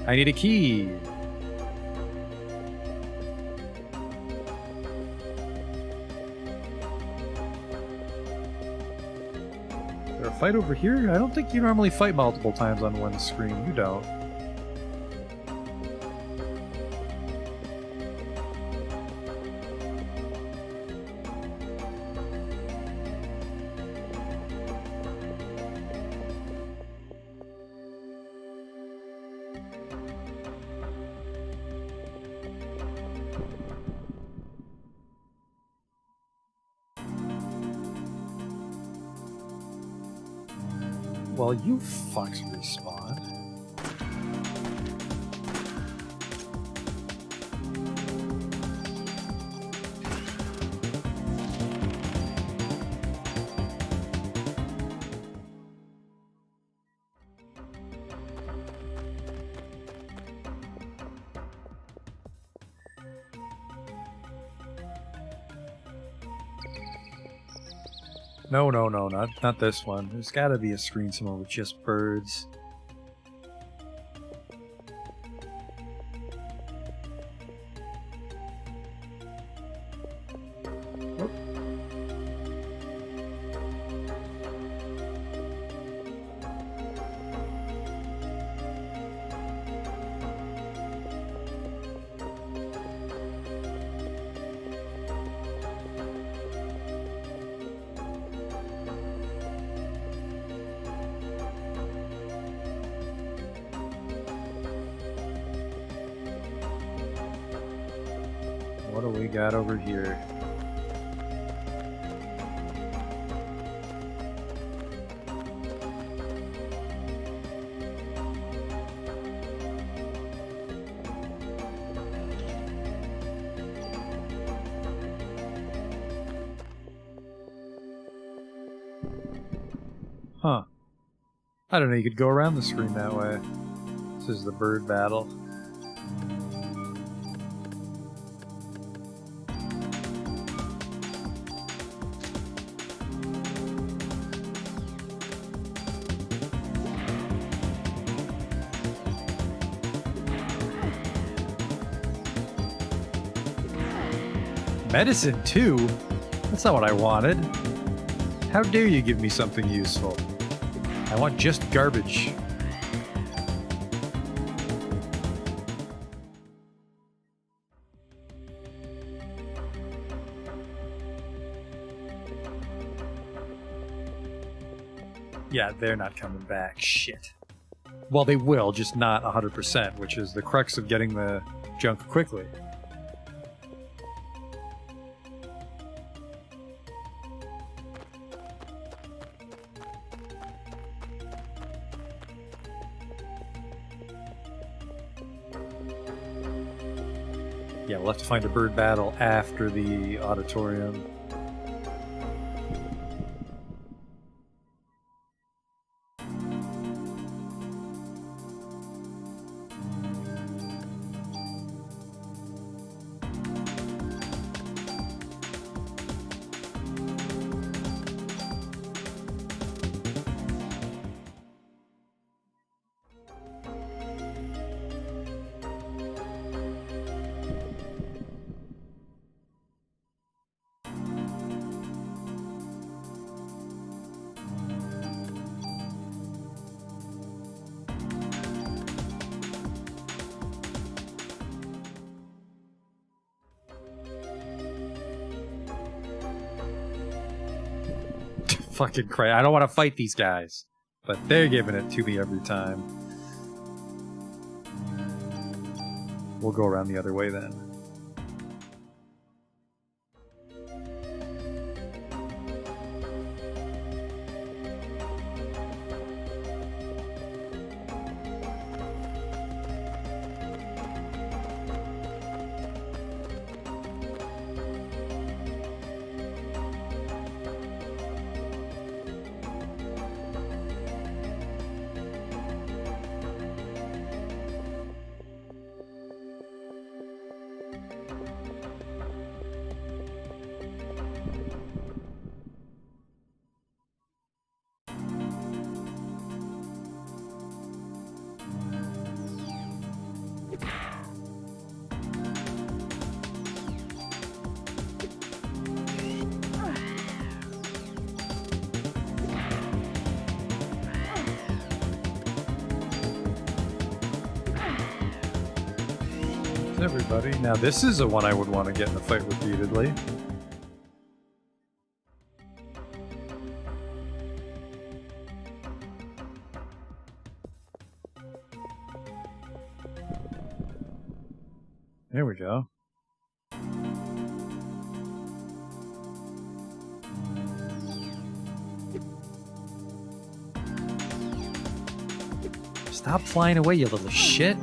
I need a key. Is there a fight over here? I don't think you normally fight multiple times on one screen. You don't. Well, you fucks respawn. No, not this one. There's gotta be a screen somewhere with just birds. Whoop. What do we got over here? Huh. I don't know, you could go around the screen that way. This is the bird battle. Medicine too? That's not what I wanted. How dare you give me something useful? I want just garbage. Yeah, they're not coming back. Shit. Well, they will, just not 100%, which is the crux of getting the junk quickly. Yeah, we'll have to find a bird battle after the auditorium. fucking Christ. I don't want to fight these guys. But they're giving it to me every time. We'll go around the other way then. Everybody. Now this is the one I would want to get in a fight repeatedly. There we go. Stop flying away, you little shit.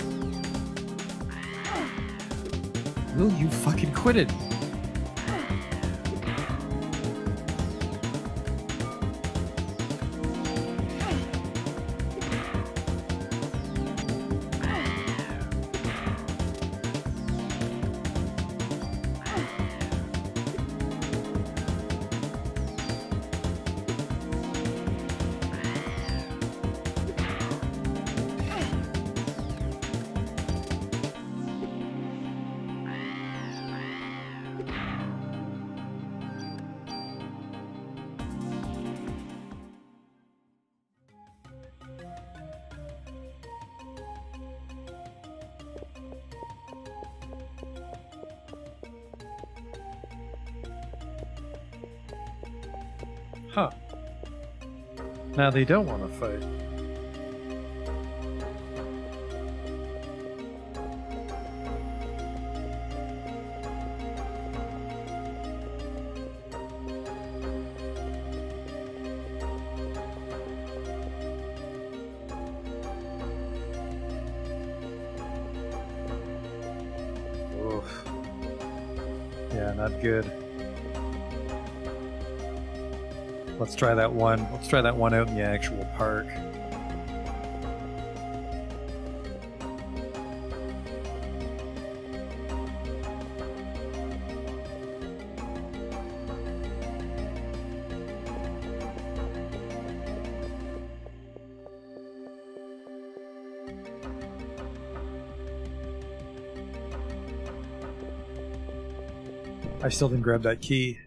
Will you fucking quit it? Huh. Now they don't want to fight. Oof. Yeah, not good. Let's try that one. Let's try that one out in the actual park. I still didn't grab that key.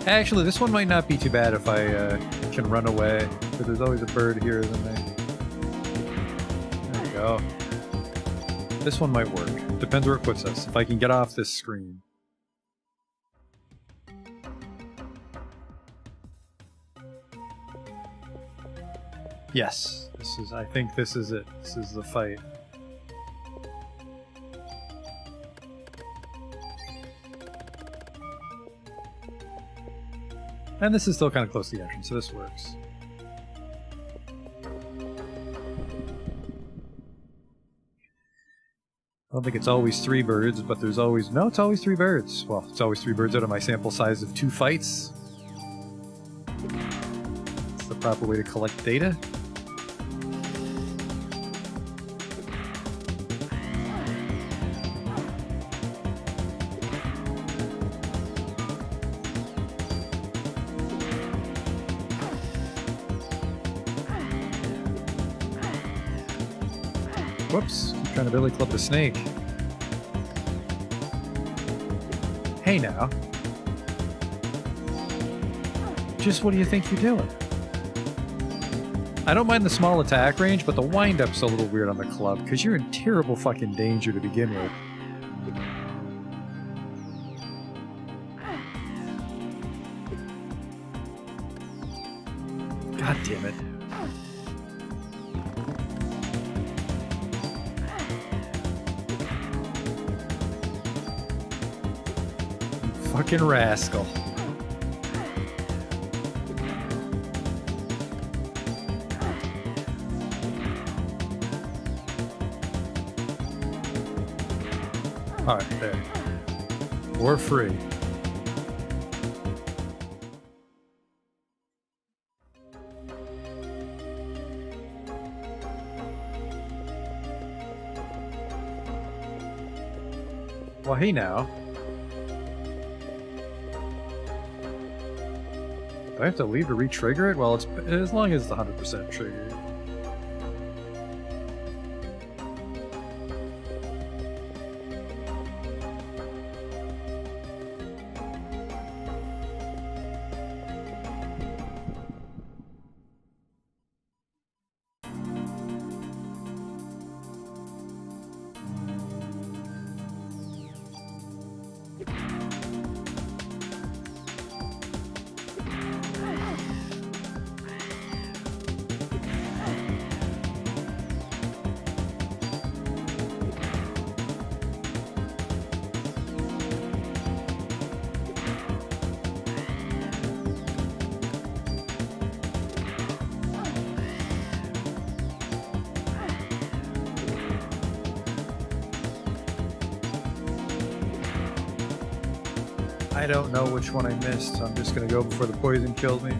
Actually, this one might not be too bad if I can run away, but there's always a bird here, isn't there? There we go. This one might work. Depends where it puts us. If I can get off this screen. Yes, this is. I think this is it. This is the fight. And this is still kind of close to the entrance, so this works. I don't think it's always 3 birds, but there's always... No, it's always 3 birds. Well, it's always 3 birds out of my sample size of 2 fights. It's the proper way to collect data. Whoops, I'm trying to billy club the snake. Hey now. Just what do you think you're doing? I don't mind the small attack range, but the wind-up's a little weird on the club, because you're in terrible fucking danger to begin with. God damn it. Fucking rascal. Alright, there. We're free. Well, hey now. Do I have to leave to re-trigger it? Well, it's as long as it's 100% triggered. I don't know which one I missed, so I'm just gonna go before the poison kills me.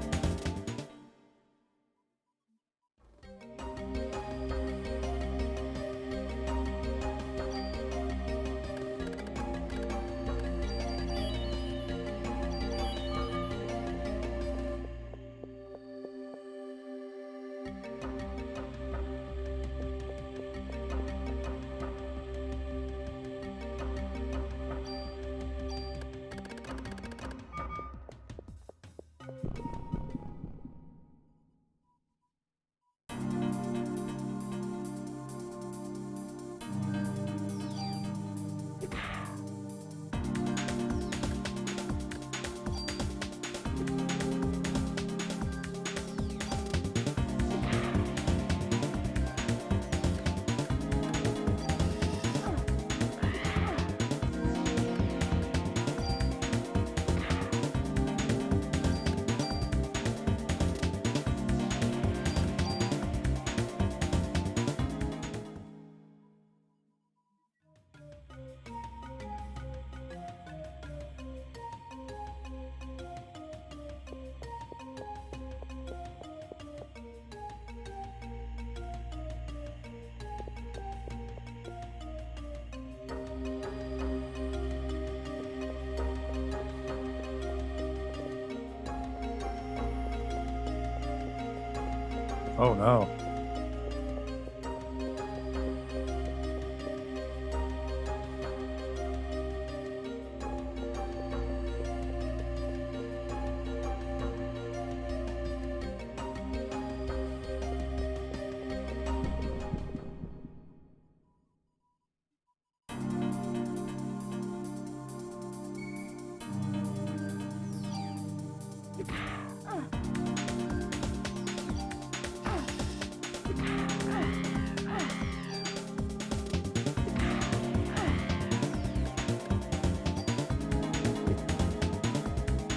Oh no.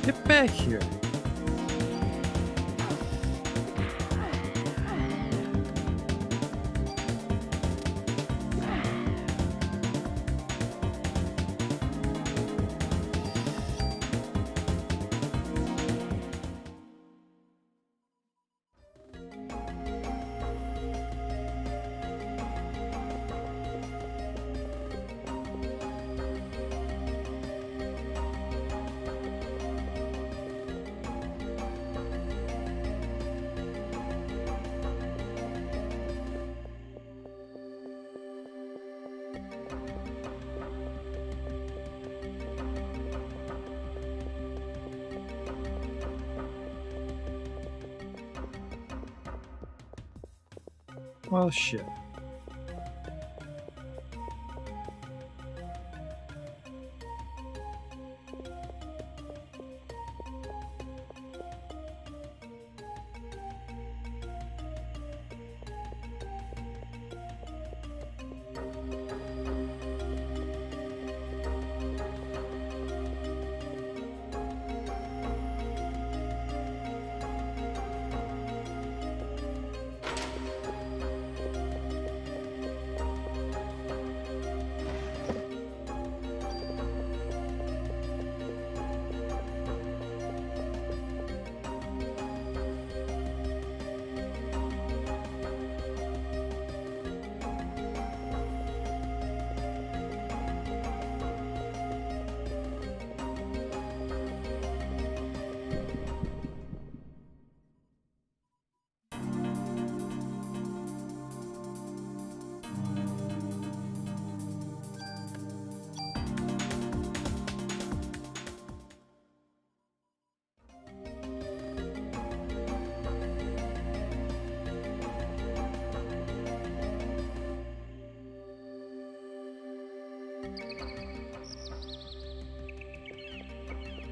Get back here. Well, shit.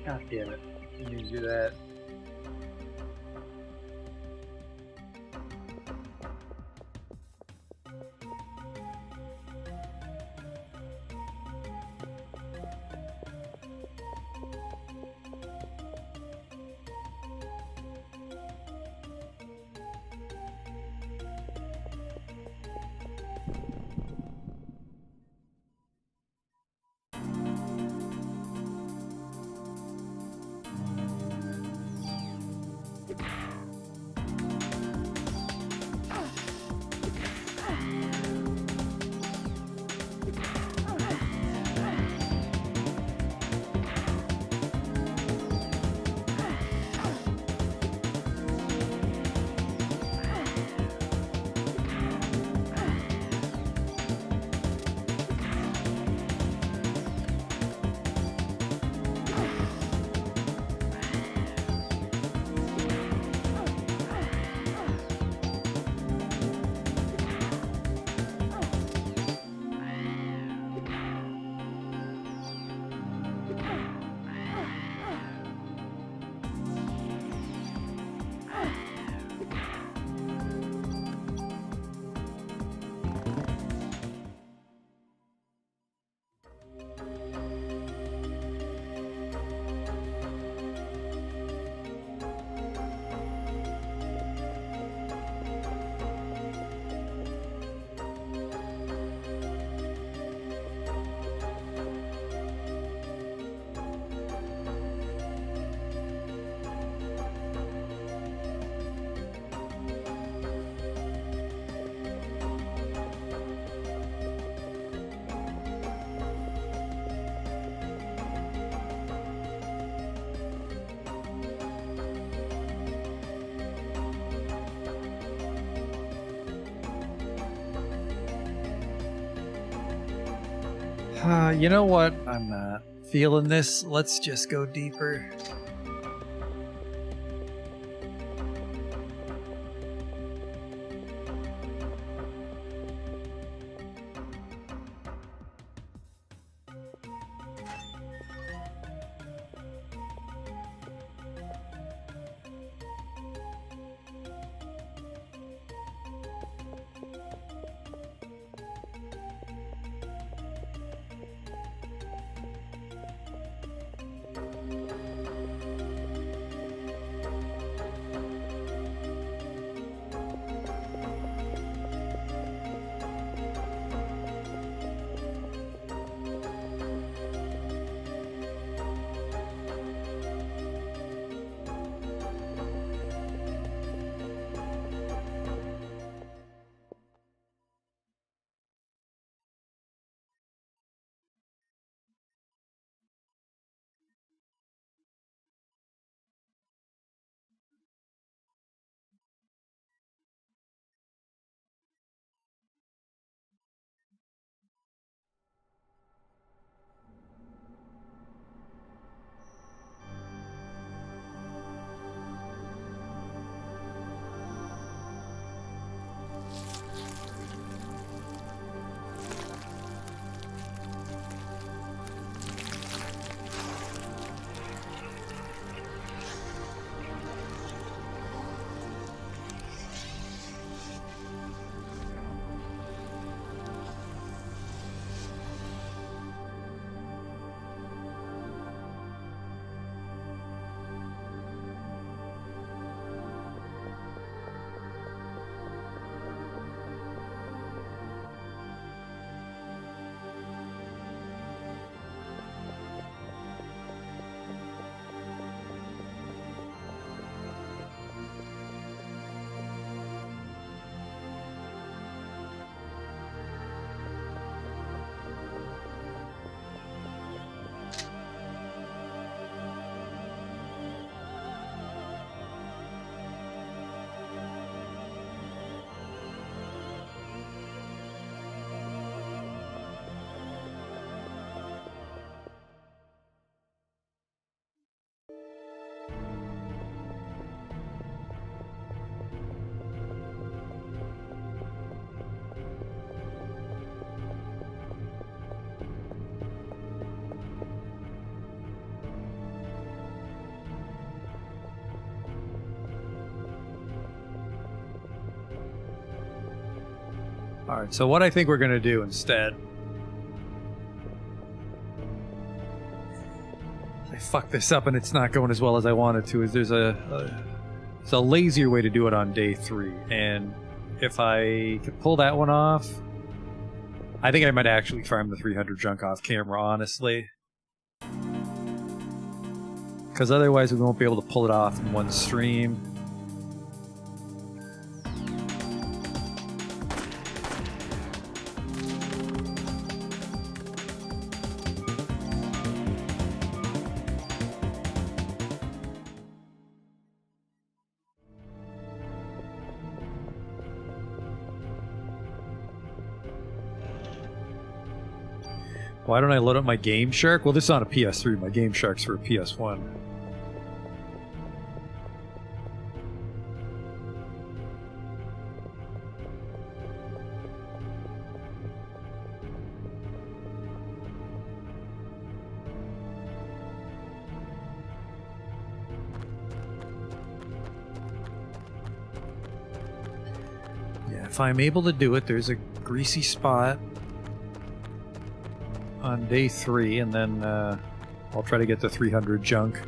God damn it. You need to do that. You know what? I'm not feeling this. Let's just go deeper. Alright, so what I think we're going to do instead... I fucked this up and it's not going as well as I wanted to, is there's a lazier way to do it on day 3. And if I could pull that one off, I think I might actually farm the 300 junk off camera, honestly. Because otherwise we won't be able to pull it off in one stream. Why don't I load up my Game Shark? Well, this is on a PS3. My Game Shark's for a PS1. Yeah, if I'm able to do it, there's a greasy spot on day 3, and then I'll try to get the 300 junk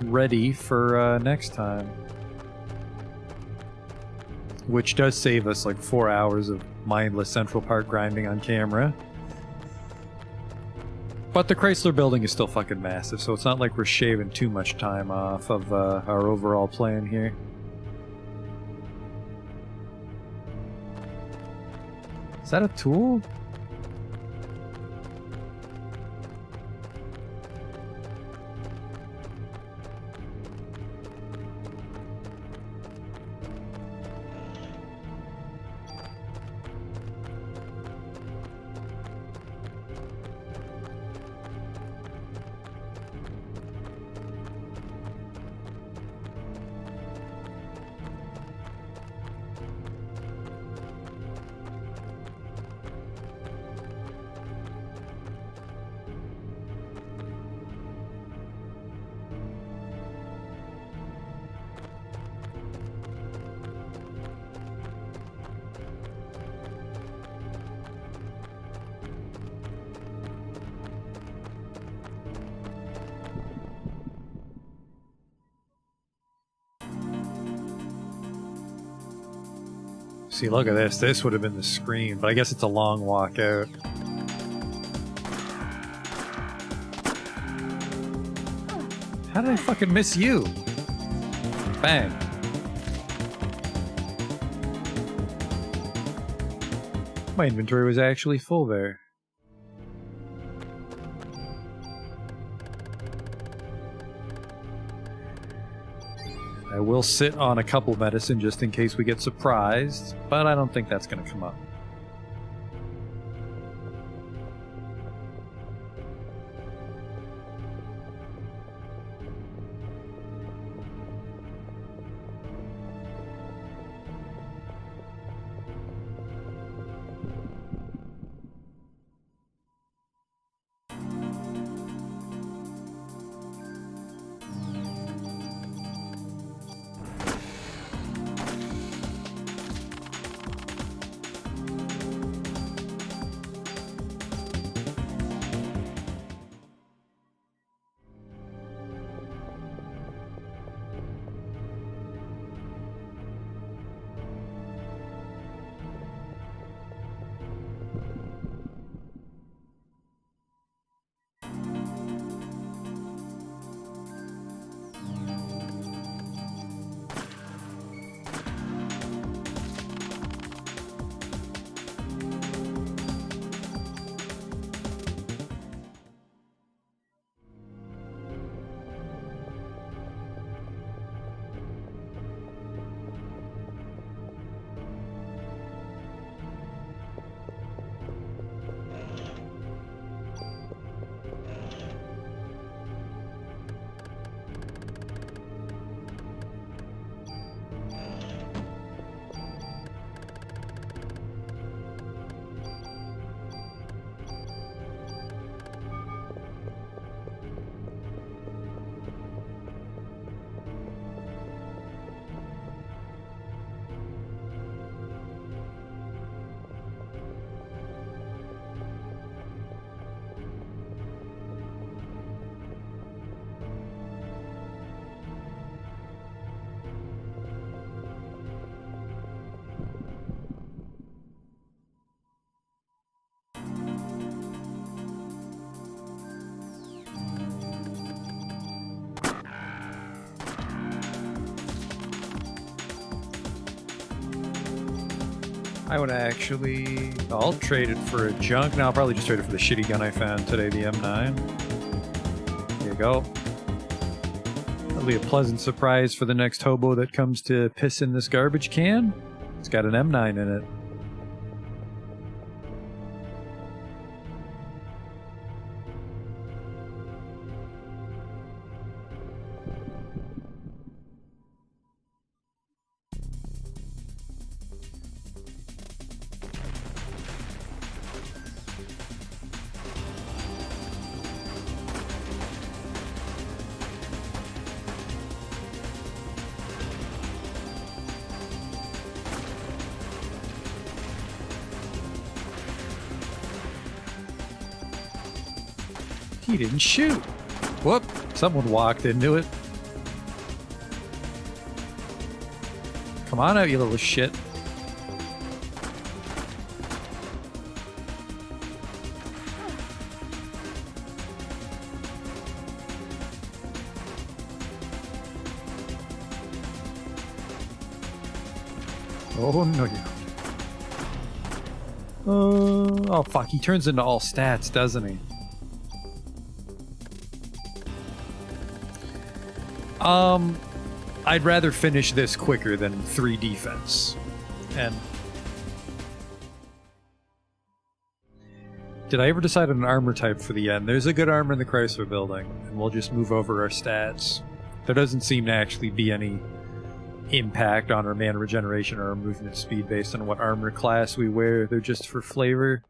ready for next time. Which does save us like 4 hours of mindless Central Park grinding on camera. But the Chrysler building is still fucking massive, so it's not like we're shaving too much time off of our overall plan here. Is that a tool? See, look at this. This would have been the screen, but I guess it's a long walk out. How did I fucking miss you? Bang. My inventory was actually full there. I will sit on a couple medicine just in case we get surprised, but I don't think that's going to come up. I would actually... I'll trade it for a junk. No, I'll probably just trade it for the shitty gun I found today, the M9. There you go. That'll be a pleasant surprise for the next hobo that comes to piss in this garbage can. It's got an M9 in it. He didn't shoot. Whoop. Someone walked into it. Come on out, you little shit. Oh, no, you don't. Oh, fuck. He turns into all stats, doesn't he? I'd rather finish this quicker than 3 defense. And did I ever decide on an armor type for the end? There's a good armor in the Chrysler building, and we'll just move over our stats. There doesn't seem to actually be any impact on our mana regeneration or our movement speed based on what armor class we wear. They're just for flavor.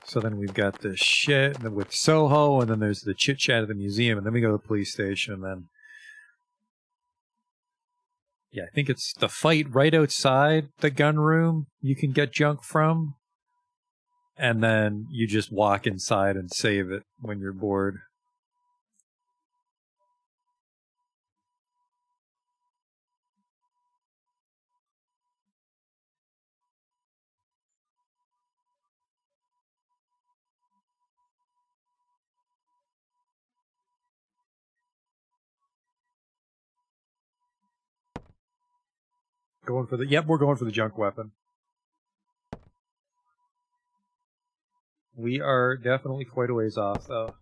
So then we've got the shit with Soho, and then there's the chit chat at the museum, and then we go to the police station, and then yeah, I think it's the fight right outside the gun room you can get junk from, and then you just walk inside and save it when you're bored. Going for the we're going for the junk weapon. We are definitely quite a ways off, though.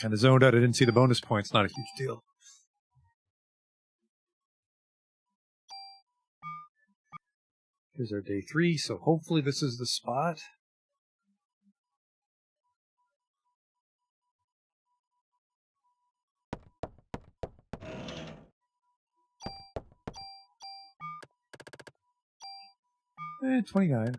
Kind of zoned out. I didn't see the bonus points. Not a huge deal. Here's our day 3, so hopefully this is the spot. Eh, 29.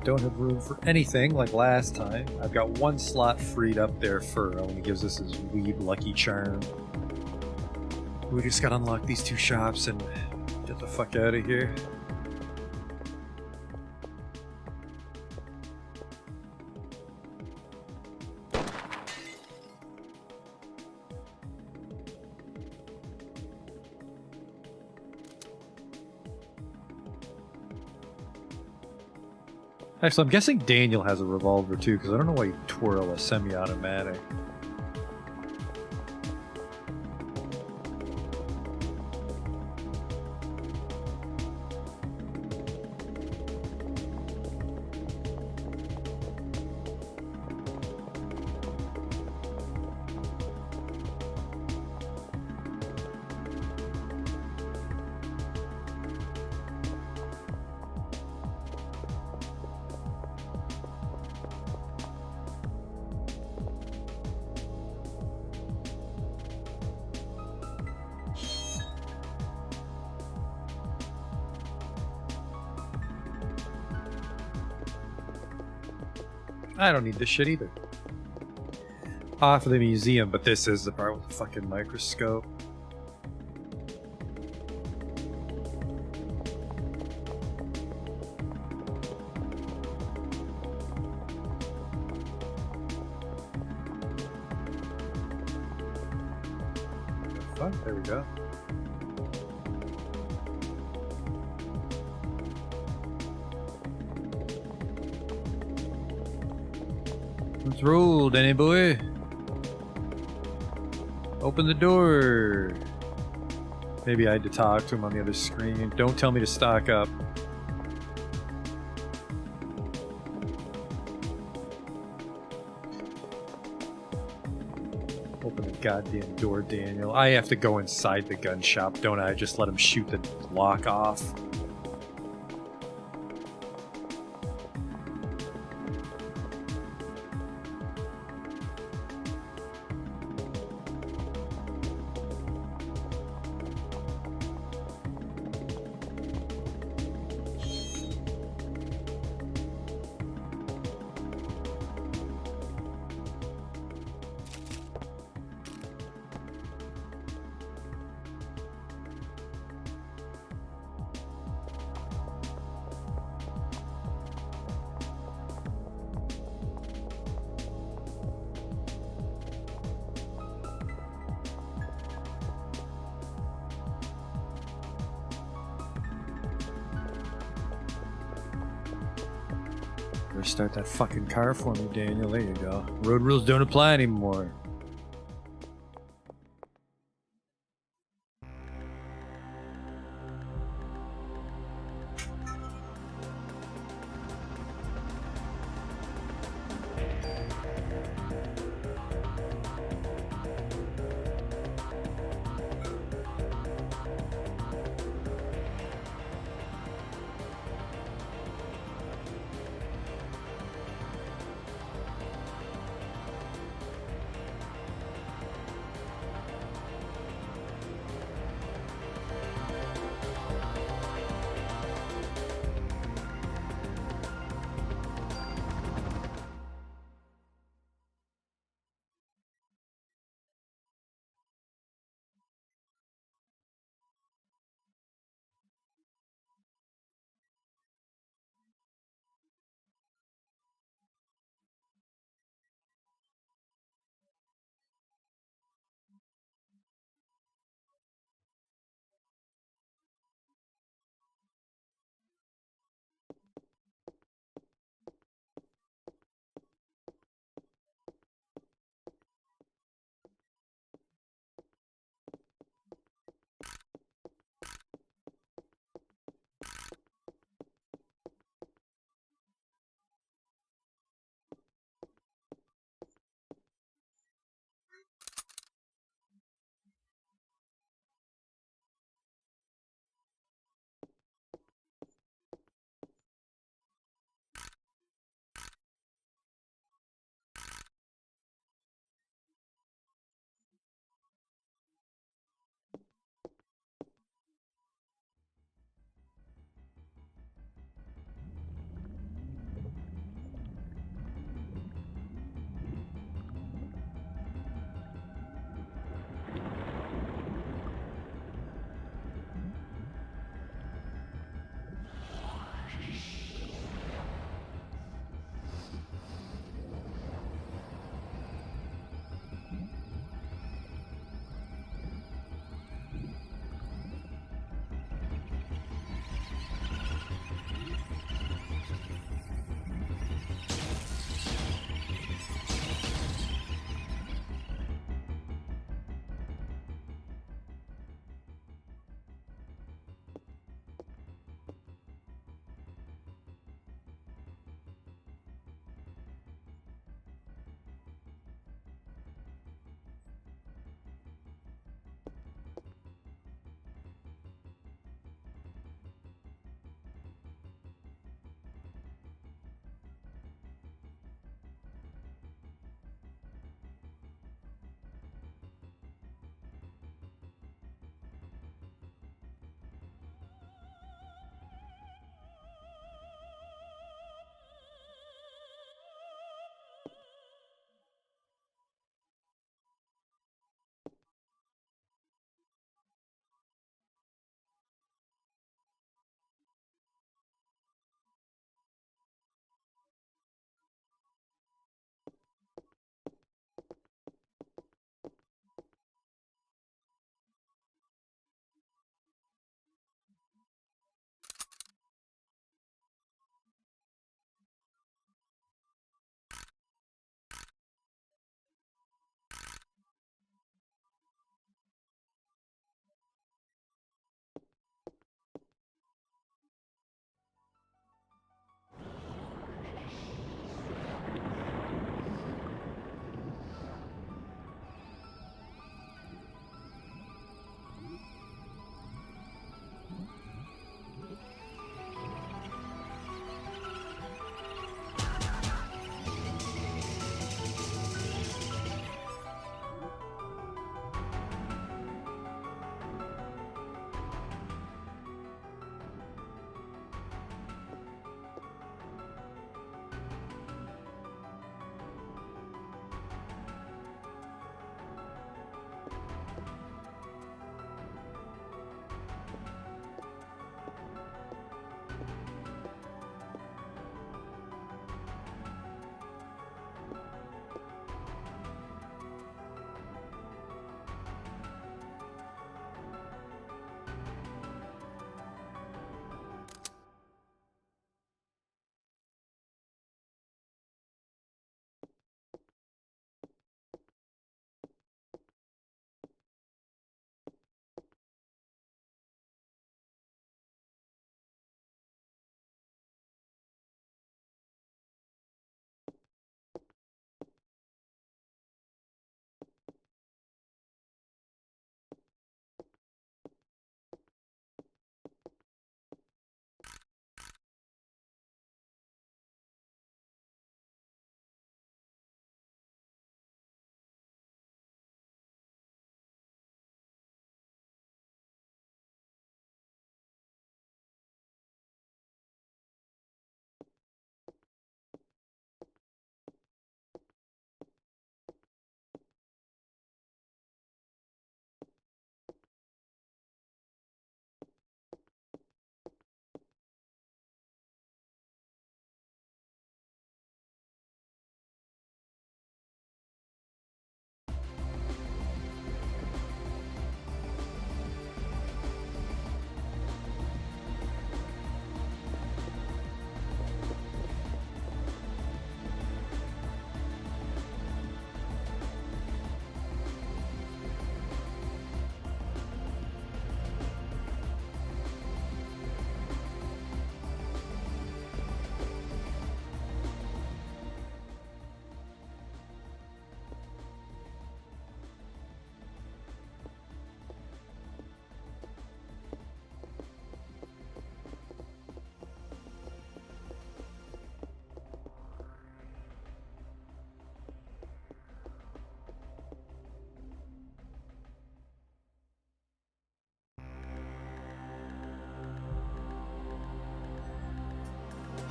Don't have room for anything like last time. I've got one slot freed up there for when he gives us his weeb lucky charm. We just gotta unlock these 2 shops and get the fuck out of here. Actually, I'm guessing Daniel has a revolver too, because I don't know why he'd twirl a semi-automatic. I don't need this shit either. Off of the museum, but this is the part with the fucking microscope. Fuck, there we go. Let's roll, Danny boy. Open the door. Maybe I had to talk to him on the other screen. Don't tell me to stock up. Open the goddamn door, Daniel. I have to go inside the gun shop, don't I? Just let him shoot the lock off. Start that fucking car for me, Daniel. There you go. Road rules don't apply anymore.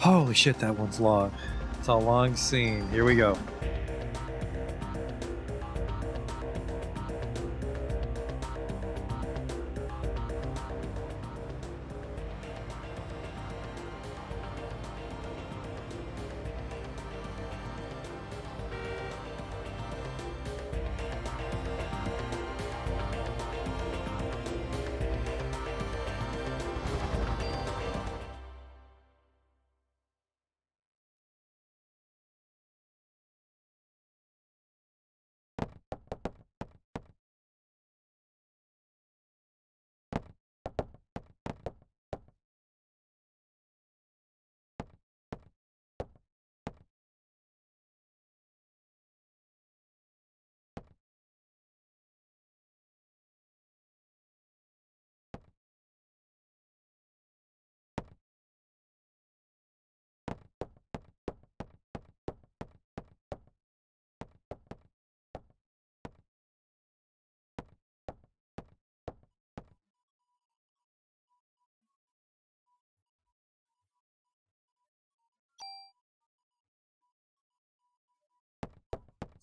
Holy shit, that one's long. It's a long scene. Here we go.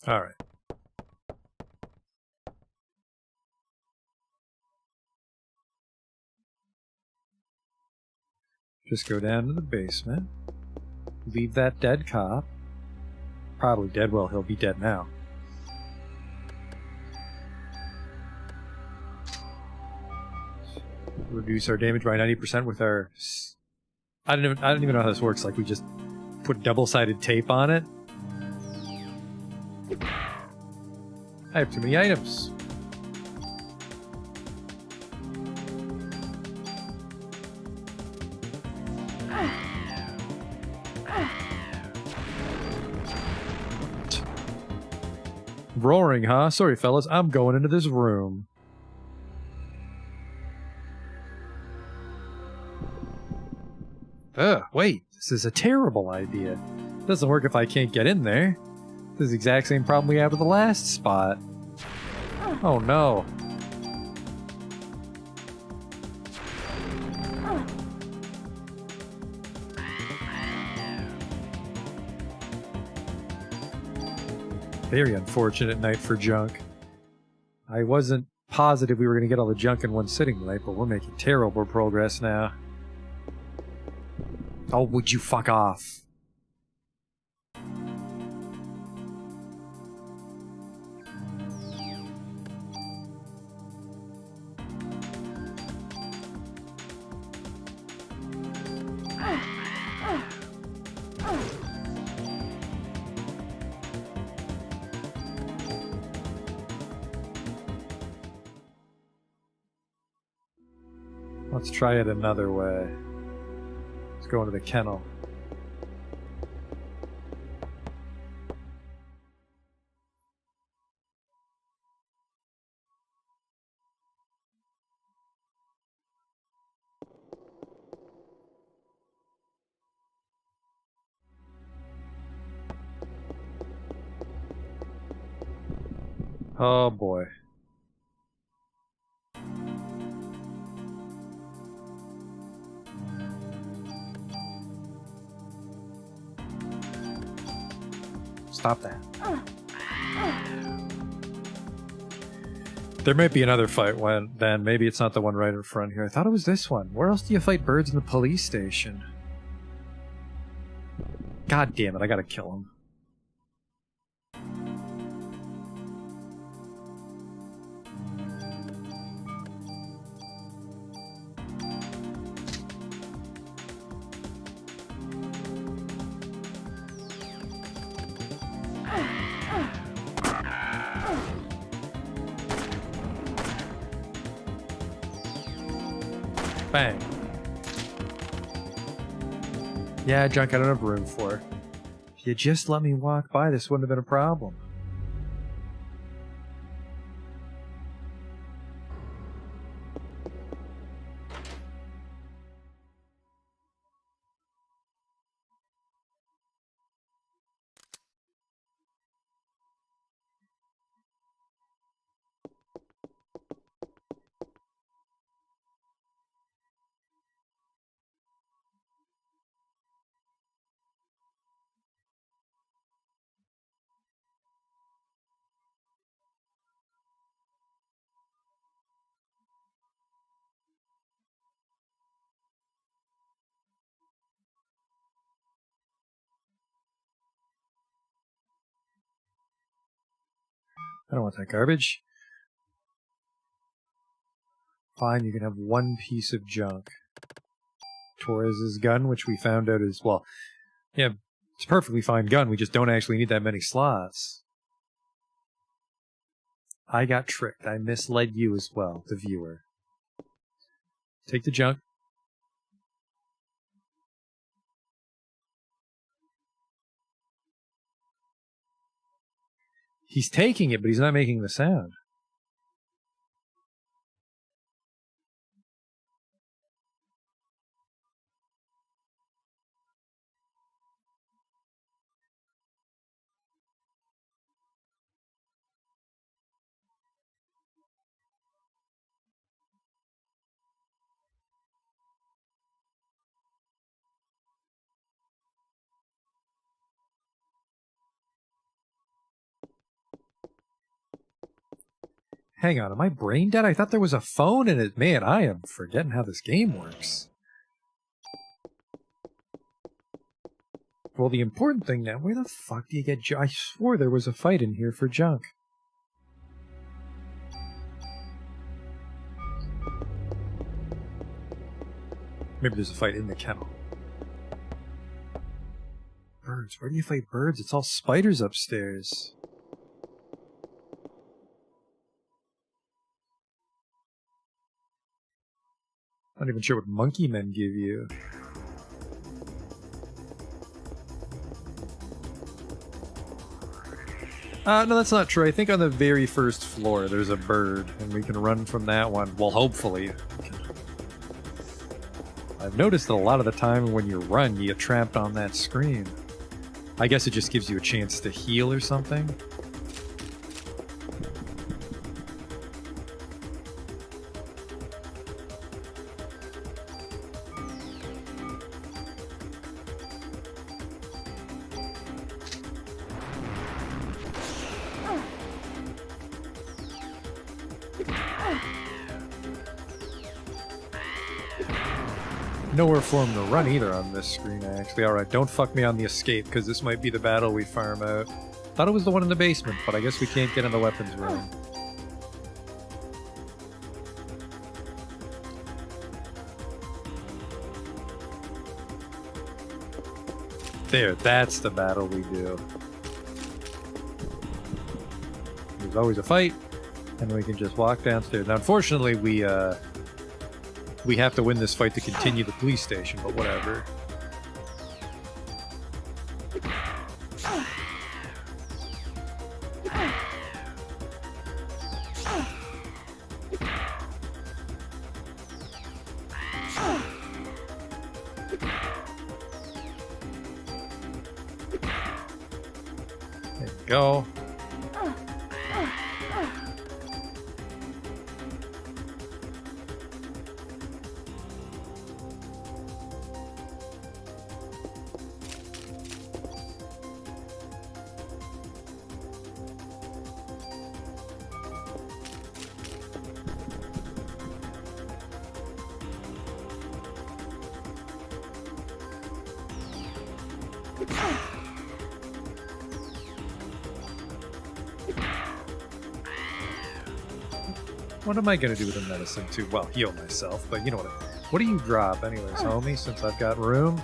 All right. Just go down to the basement. Leave that dead cop. Probably dead. Well, he'll be dead now. Reduce our damage by 90% with our... I don't even know how this works. Like, we just put double-sided tape on it. I have too many items. Roaring, huh? Sorry, fellas. I'm going into this room. Ugh, wait. This is a terrible idea. Doesn't work if I can't get in there. This is the exact same problem we had with the last spot. Oh no. Very unfortunate night for junk. I wasn't positive we were going to get all the junk in one sitting tonight, but we're making terrible progress now. Oh, would you fuck off? Let's try it another way. Let's go into the kennel. Oh boy. Stop that. There might be another fight then. Maybe it's not the one right in front here. I thought it was this one. Where else do you fight birds in the police station? God damn it, I gotta kill him. Bang. Yeah, junk I don't have room for. If you just let me walk by, this wouldn't have been a problem. I don't want that garbage. Fine, you can have one piece of junk. Torres's gun, which we found out is, well, yeah, it's a perfectly fine gun. We just don't actually need that many slots. I got tricked. I misled you as well, the viewer. Take the junk. He's taking it, but he's not making the sound. Hang on, am I brain dead? I thought there was a phone in it. Man, I am forgetting how this game works. Well, the important thing now, where the fuck do you get junk? I swore there was a fight in here for junk. Maybe there's a fight in the kennel. Birds. Where do you fight birds? It's all spiders upstairs. Not even sure what monkey men give you. No, that's not true. I think on the very first floor there's a bird, and we can run from that one. Well, hopefully. I've noticed that a lot of the time when you run, you get trapped on that screen. I guess it just gives you a chance to heal or something. Nowhere for him to run either on this screen, actually. Alright, don't fuck me on the escape, because this might be the battle we farm out. Thought it was the one in the basement, but I guess we can't get in the weapons room. There, that's the battle we do. There's always a fight, and we can just walk downstairs. Now, unfortunately, we have to win this fight to continue the police station, but whatever. There we go. What am I gonna do with the medicine too? Well, heal myself, but you know what do you drop anyways, homie, since I've got room?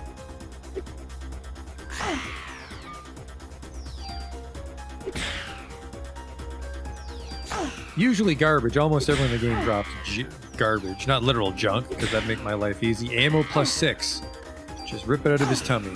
Usually garbage. Almost everyone in the game drops garbage. Not literal junk, because that'd make my life easy. Ammo +6. Just rip it out of his tummy.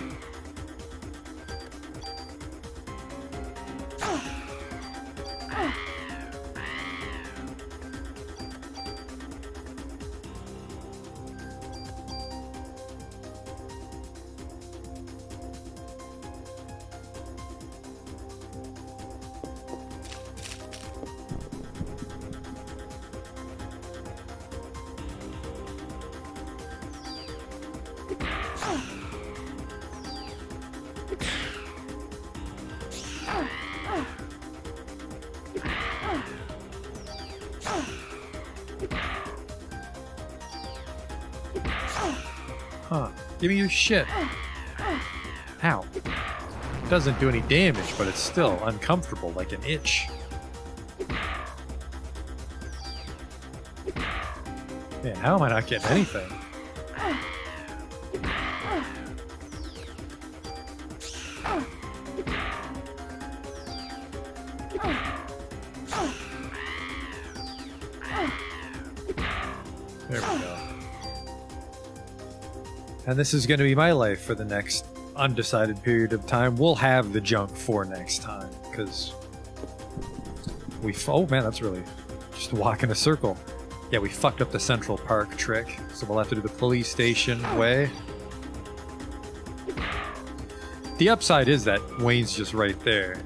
Huh. Give me your shit. Ow. Doesn't do any damage, but it's still uncomfortable, like an itch. Man, how am I not getting anything? There we go. And this is going to be my life for the next undecided period of time. We'll have the junk for next time, because oh man, that's really just walk in a circle. Yeah, we fucked up the Central Park trick, so we'll have to do the police station way. The upside is that Wayne's just right there.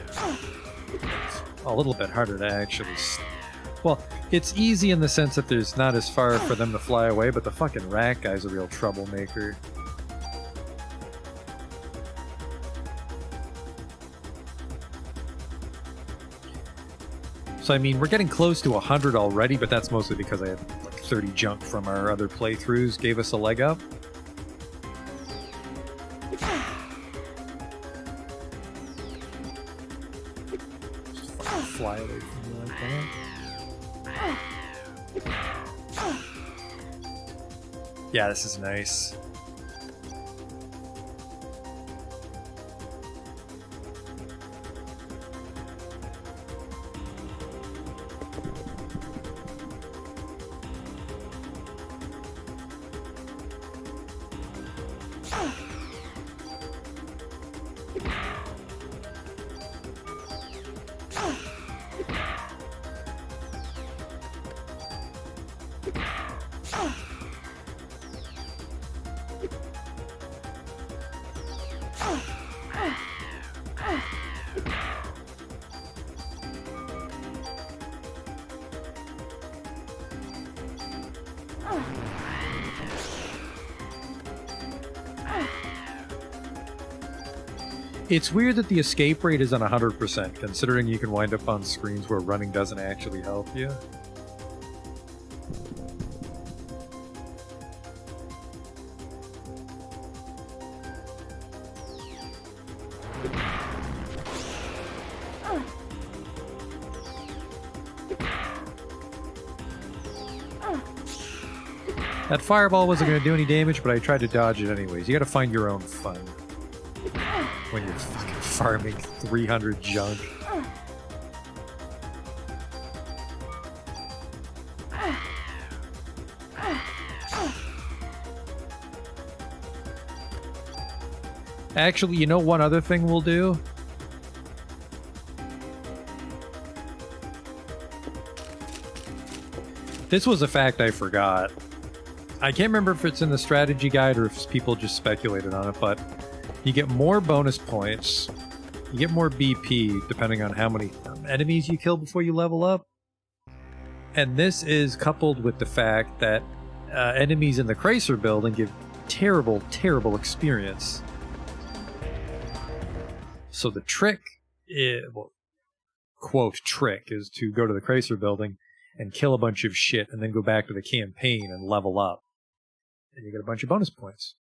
It's a little bit harder to actually... Well, it's easy in the sense that there's not as far for them to fly away, but the fucking rat guy's a real troublemaker. So I mean, we're getting close to 100 already, but that's mostly because I had like 30 junk from our other playthroughs, gave us a leg up. Just fucking fly away from me like that. Yeah, this is nice. It's weird that the escape rate is on 100%, considering you can wind up on screens where running doesn't actually help you. That fireball wasn't going to do any damage, but I tried to dodge it anyways. You gotta find your own fun when you're fucking farming 300 junk. Actually, you know one other thing we'll do? This was a fact I forgot. I can't remember if it's in the strategy guide or if people just speculated on it, but you get more bonus points, you get more BP depending on how many enemies you kill before you level up. And this is coupled with the fact that enemies in the Chrysler building give terrible, terrible experience. So the trick, well, quote, trick, is to go to the Chrysler building and kill a bunch of shit and then go back to the campaign and level up. And you get a bunch of bonus points.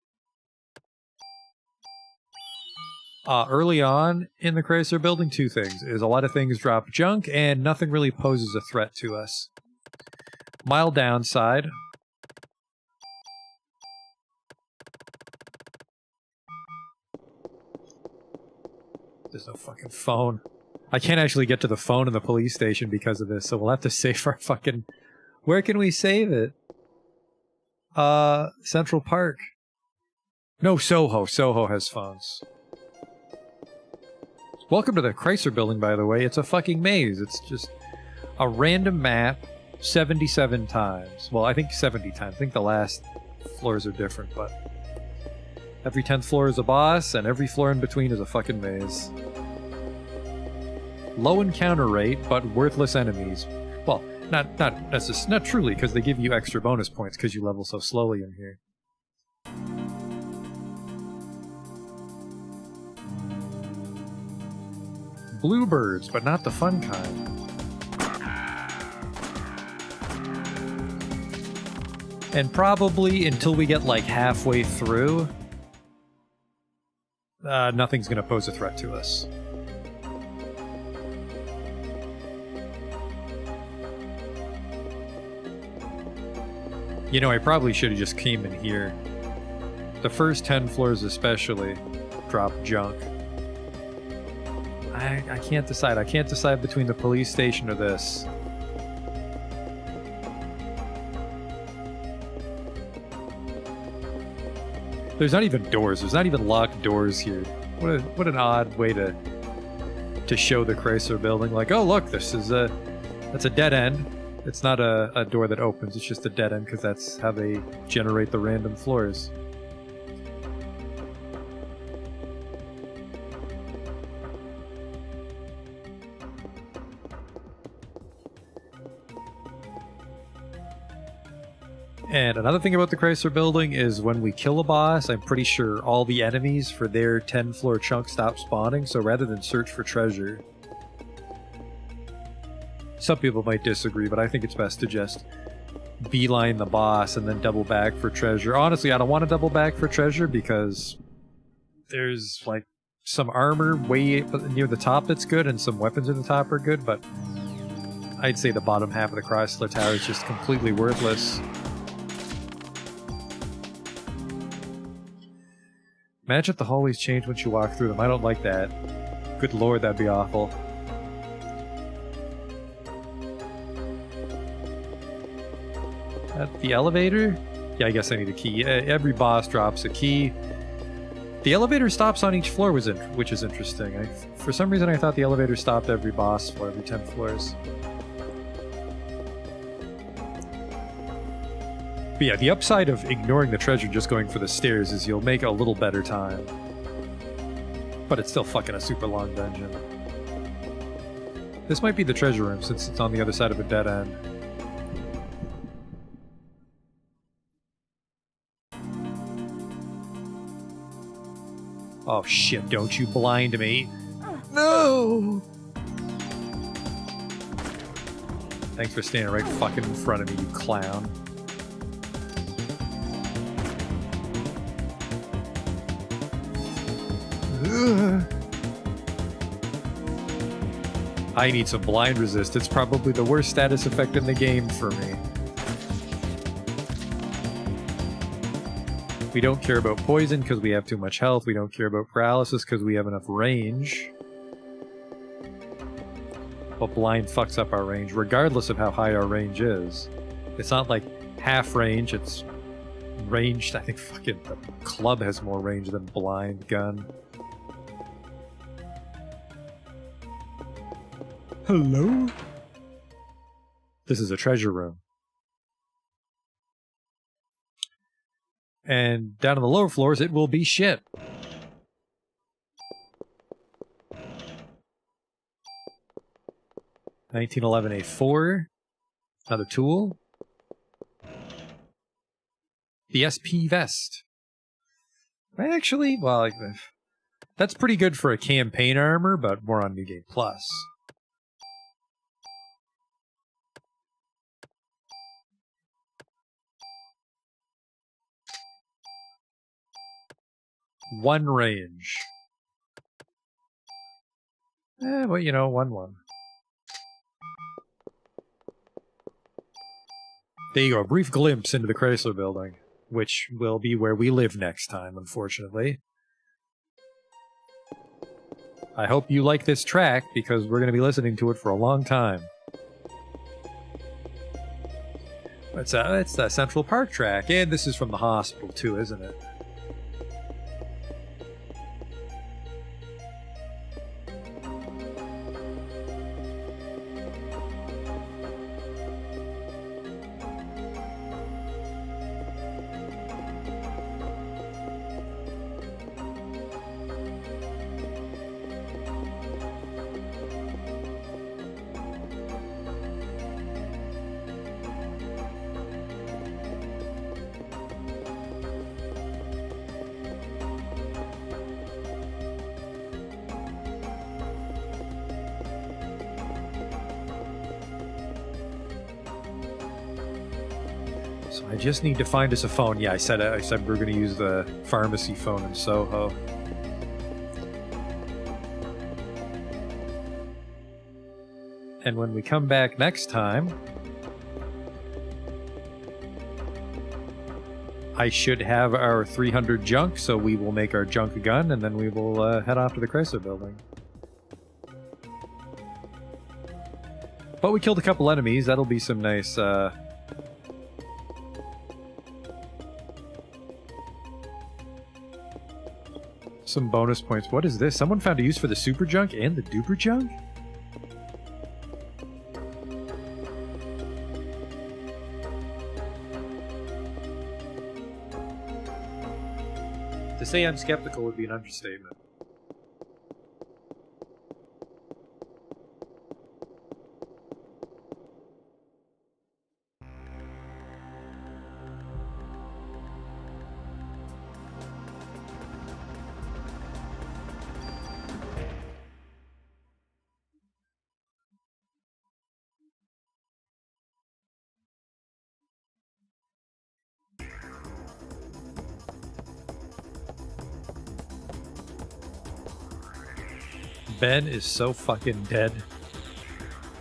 Early on in the Chrysler building, two things. Is a lot of things drop junk, and nothing really poses a threat to us. Mild downside. There's no fucking phone. I can't actually get to the phone in the police station because of this, so we'll have to save our fucking... Where can we save it? Central Park. No, Soho. Soho has phones. Welcome to the Chrysler building, by the way. It's a fucking maze. It's just a random map 77 times. Well, I think 70 times. I think the last floors are different, but every 10th floor is a boss, and every floor in between is a fucking maze. Low encounter rate, but worthless enemies. Well, not truly, because they give you extra bonus points because you level so slowly in here. Bluebirds, but not the fun kind. And probably until we get like halfway through, nothing's going to pose a threat to us. You know, I probably should have just came in here. The first 10 floors especially drop junk. I can't decide. I can't decide between the police station or this. There's not even doors. There's not even locked doors here. What an odd way to show the Chrysler building. Like, oh look, that's a dead end. It's not a door that opens. It's just a dead end because that's how they generate the random floors. And another thing about the Chrysler building is when we kill a boss, I'm pretty sure all the enemies for their 10-floor chunk stop spawning, so rather than search for treasure... Some people might disagree, but I think it's best to just beeline the boss and then double back for treasure. Honestly, I don't want to double back for treasure because there's, like, some armor way near the top that's good and some weapons at the top are good, but I'd say the bottom half of the Chrysler Tower is just completely worthless. Imagine if the hallways change once you walk through them. I don't like that. Good lord, that'd be awful. The elevator? Yeah, I guess I need a key. Every boss drops a key. The elevator stops on each floor, which is interesting. For some reason, I thought the elevator stopped every boss floor, every 10 floors. But yeah, the upside of ignoring the treasure and just going for the stairs is you'll make a little better time. But it's still fucking a super long dungeon. This might be the treasure room since it's on the other side of a dead end. Oh shit, don't you blind me. No! Thanks for standing right fucking in front of me, you clown. I need some blind resist. It's probably the worst status effect in the game for me. We don't care about poison because we have too much health. We don't care about paralysis because we have enough range. But blind fucks up our range regardless of how high our range is. It's not like half range, it's ranged. I think fucking the club has more range than blind gun. Hello? This is a treasure room. And down on the lower floors, it will be shit. $1911A4. Another tool. The SP vest. Actually, well, that's pretty good for a campaign armor, but more on New Game Plus. One range. Well, you know, 1-1. There you go, a brief glimpse into the Chrysler building, which will be where we live next time, unfortunately. I hope you like this track, because we're going to be listening to it for a long time. It's the Central Park track, and this is from the hospital too, isn't it? So I just need to find us a phone. Yeah, I said we're going to use the pharmacy phone in Soho. And when we come back next time, I should have our 300 junk, so we will make our junk gun, and then we will head off to the Chrysler building. But we killed a couple enemies. That'll be some nice... some bonus points. What is this? Someone found a use for the super junk and the duper junk? To say I'm skeptical would be an understatement. Ben is so fucking dead.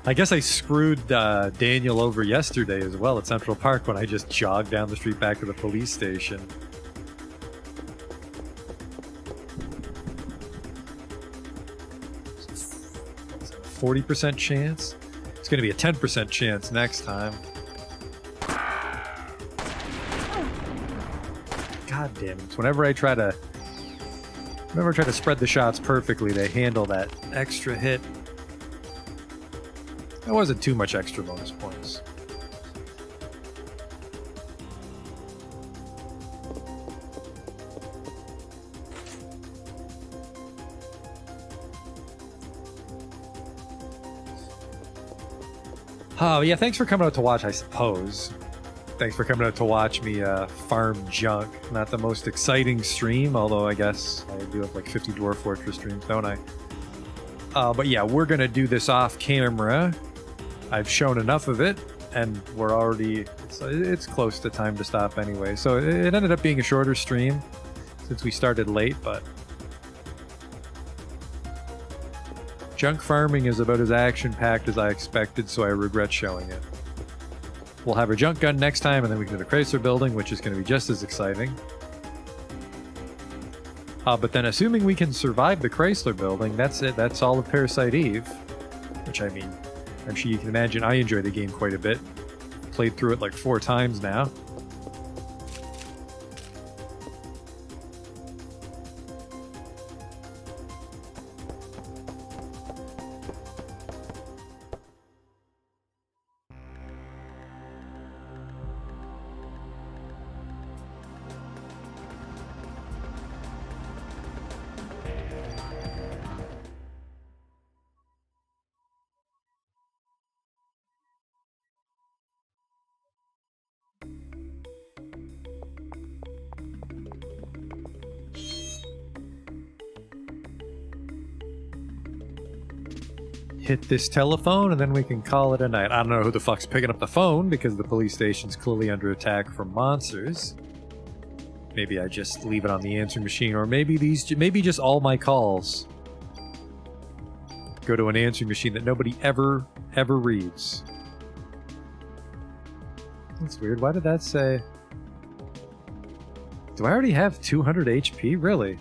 I guess I screwed Daniel over yesterday as well at Central Park when I just jogged down the street back to the police station. Is that a 40% chance? It's going to be a 10% chance next time. God damn it. Whenever I try to spread the shots perfectly, they handle that extra hit. That wasn't too much extra bonus points. Oh, yeah, thanks for coming out to watch, I suppose. Thanks for coming out to watch me farm junk. Not the most exciting stream, although I guess I do have like 50 Dwarf Fortress streams, don't I? But yeah, we're going to do this off camera. I've shown enough of it, and we're already... It's close to time to stop anyway. So it ended up being a shorter stream since we started late, but... Junk farming is about as action-packed as I expected, so I regret showing it. We'll have our junk gun next time, and then we can do the Chrysler building, which is going to be just as exciting. But then assuming we can survive the Chrysler building, that's it. That's all of Parasite Eve. Which, I mean, I'm sure you can imagine I enjoy the game quite a bit. Played through it like 4 times now. Hit this telephone and then we can call it a night. I don't know who the fuck's picking up the phone because the police station's clearly under attack from monsters. Maybe I just leave it on the answering machine, or maybe just all my calls go to an answering machine that nobody ever reads. That's weird. Why did that say... Do I already have 200 HP? Really?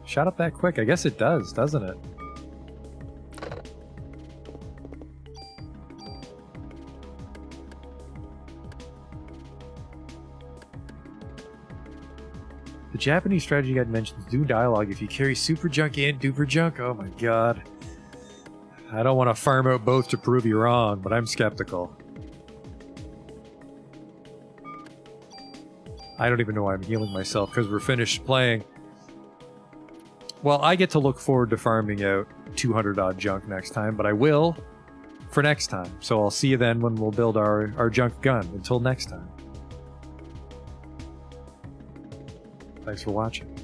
Shot up that quick? I guess it does, doesn't it? The Japanese strategy guide mentions do dialogue if you carry super junk and duper junk. Oh my god. I don't want to farm out both to prove you wrong, but I'm skeptical. I don't even know why I'm healing myself, because we're finished playing. Well, I get to look forward to farming out 200 odd junk next time, but I will for next time. So I'll see you then when we'll build our junk gun. Until next time. Thanks for watching.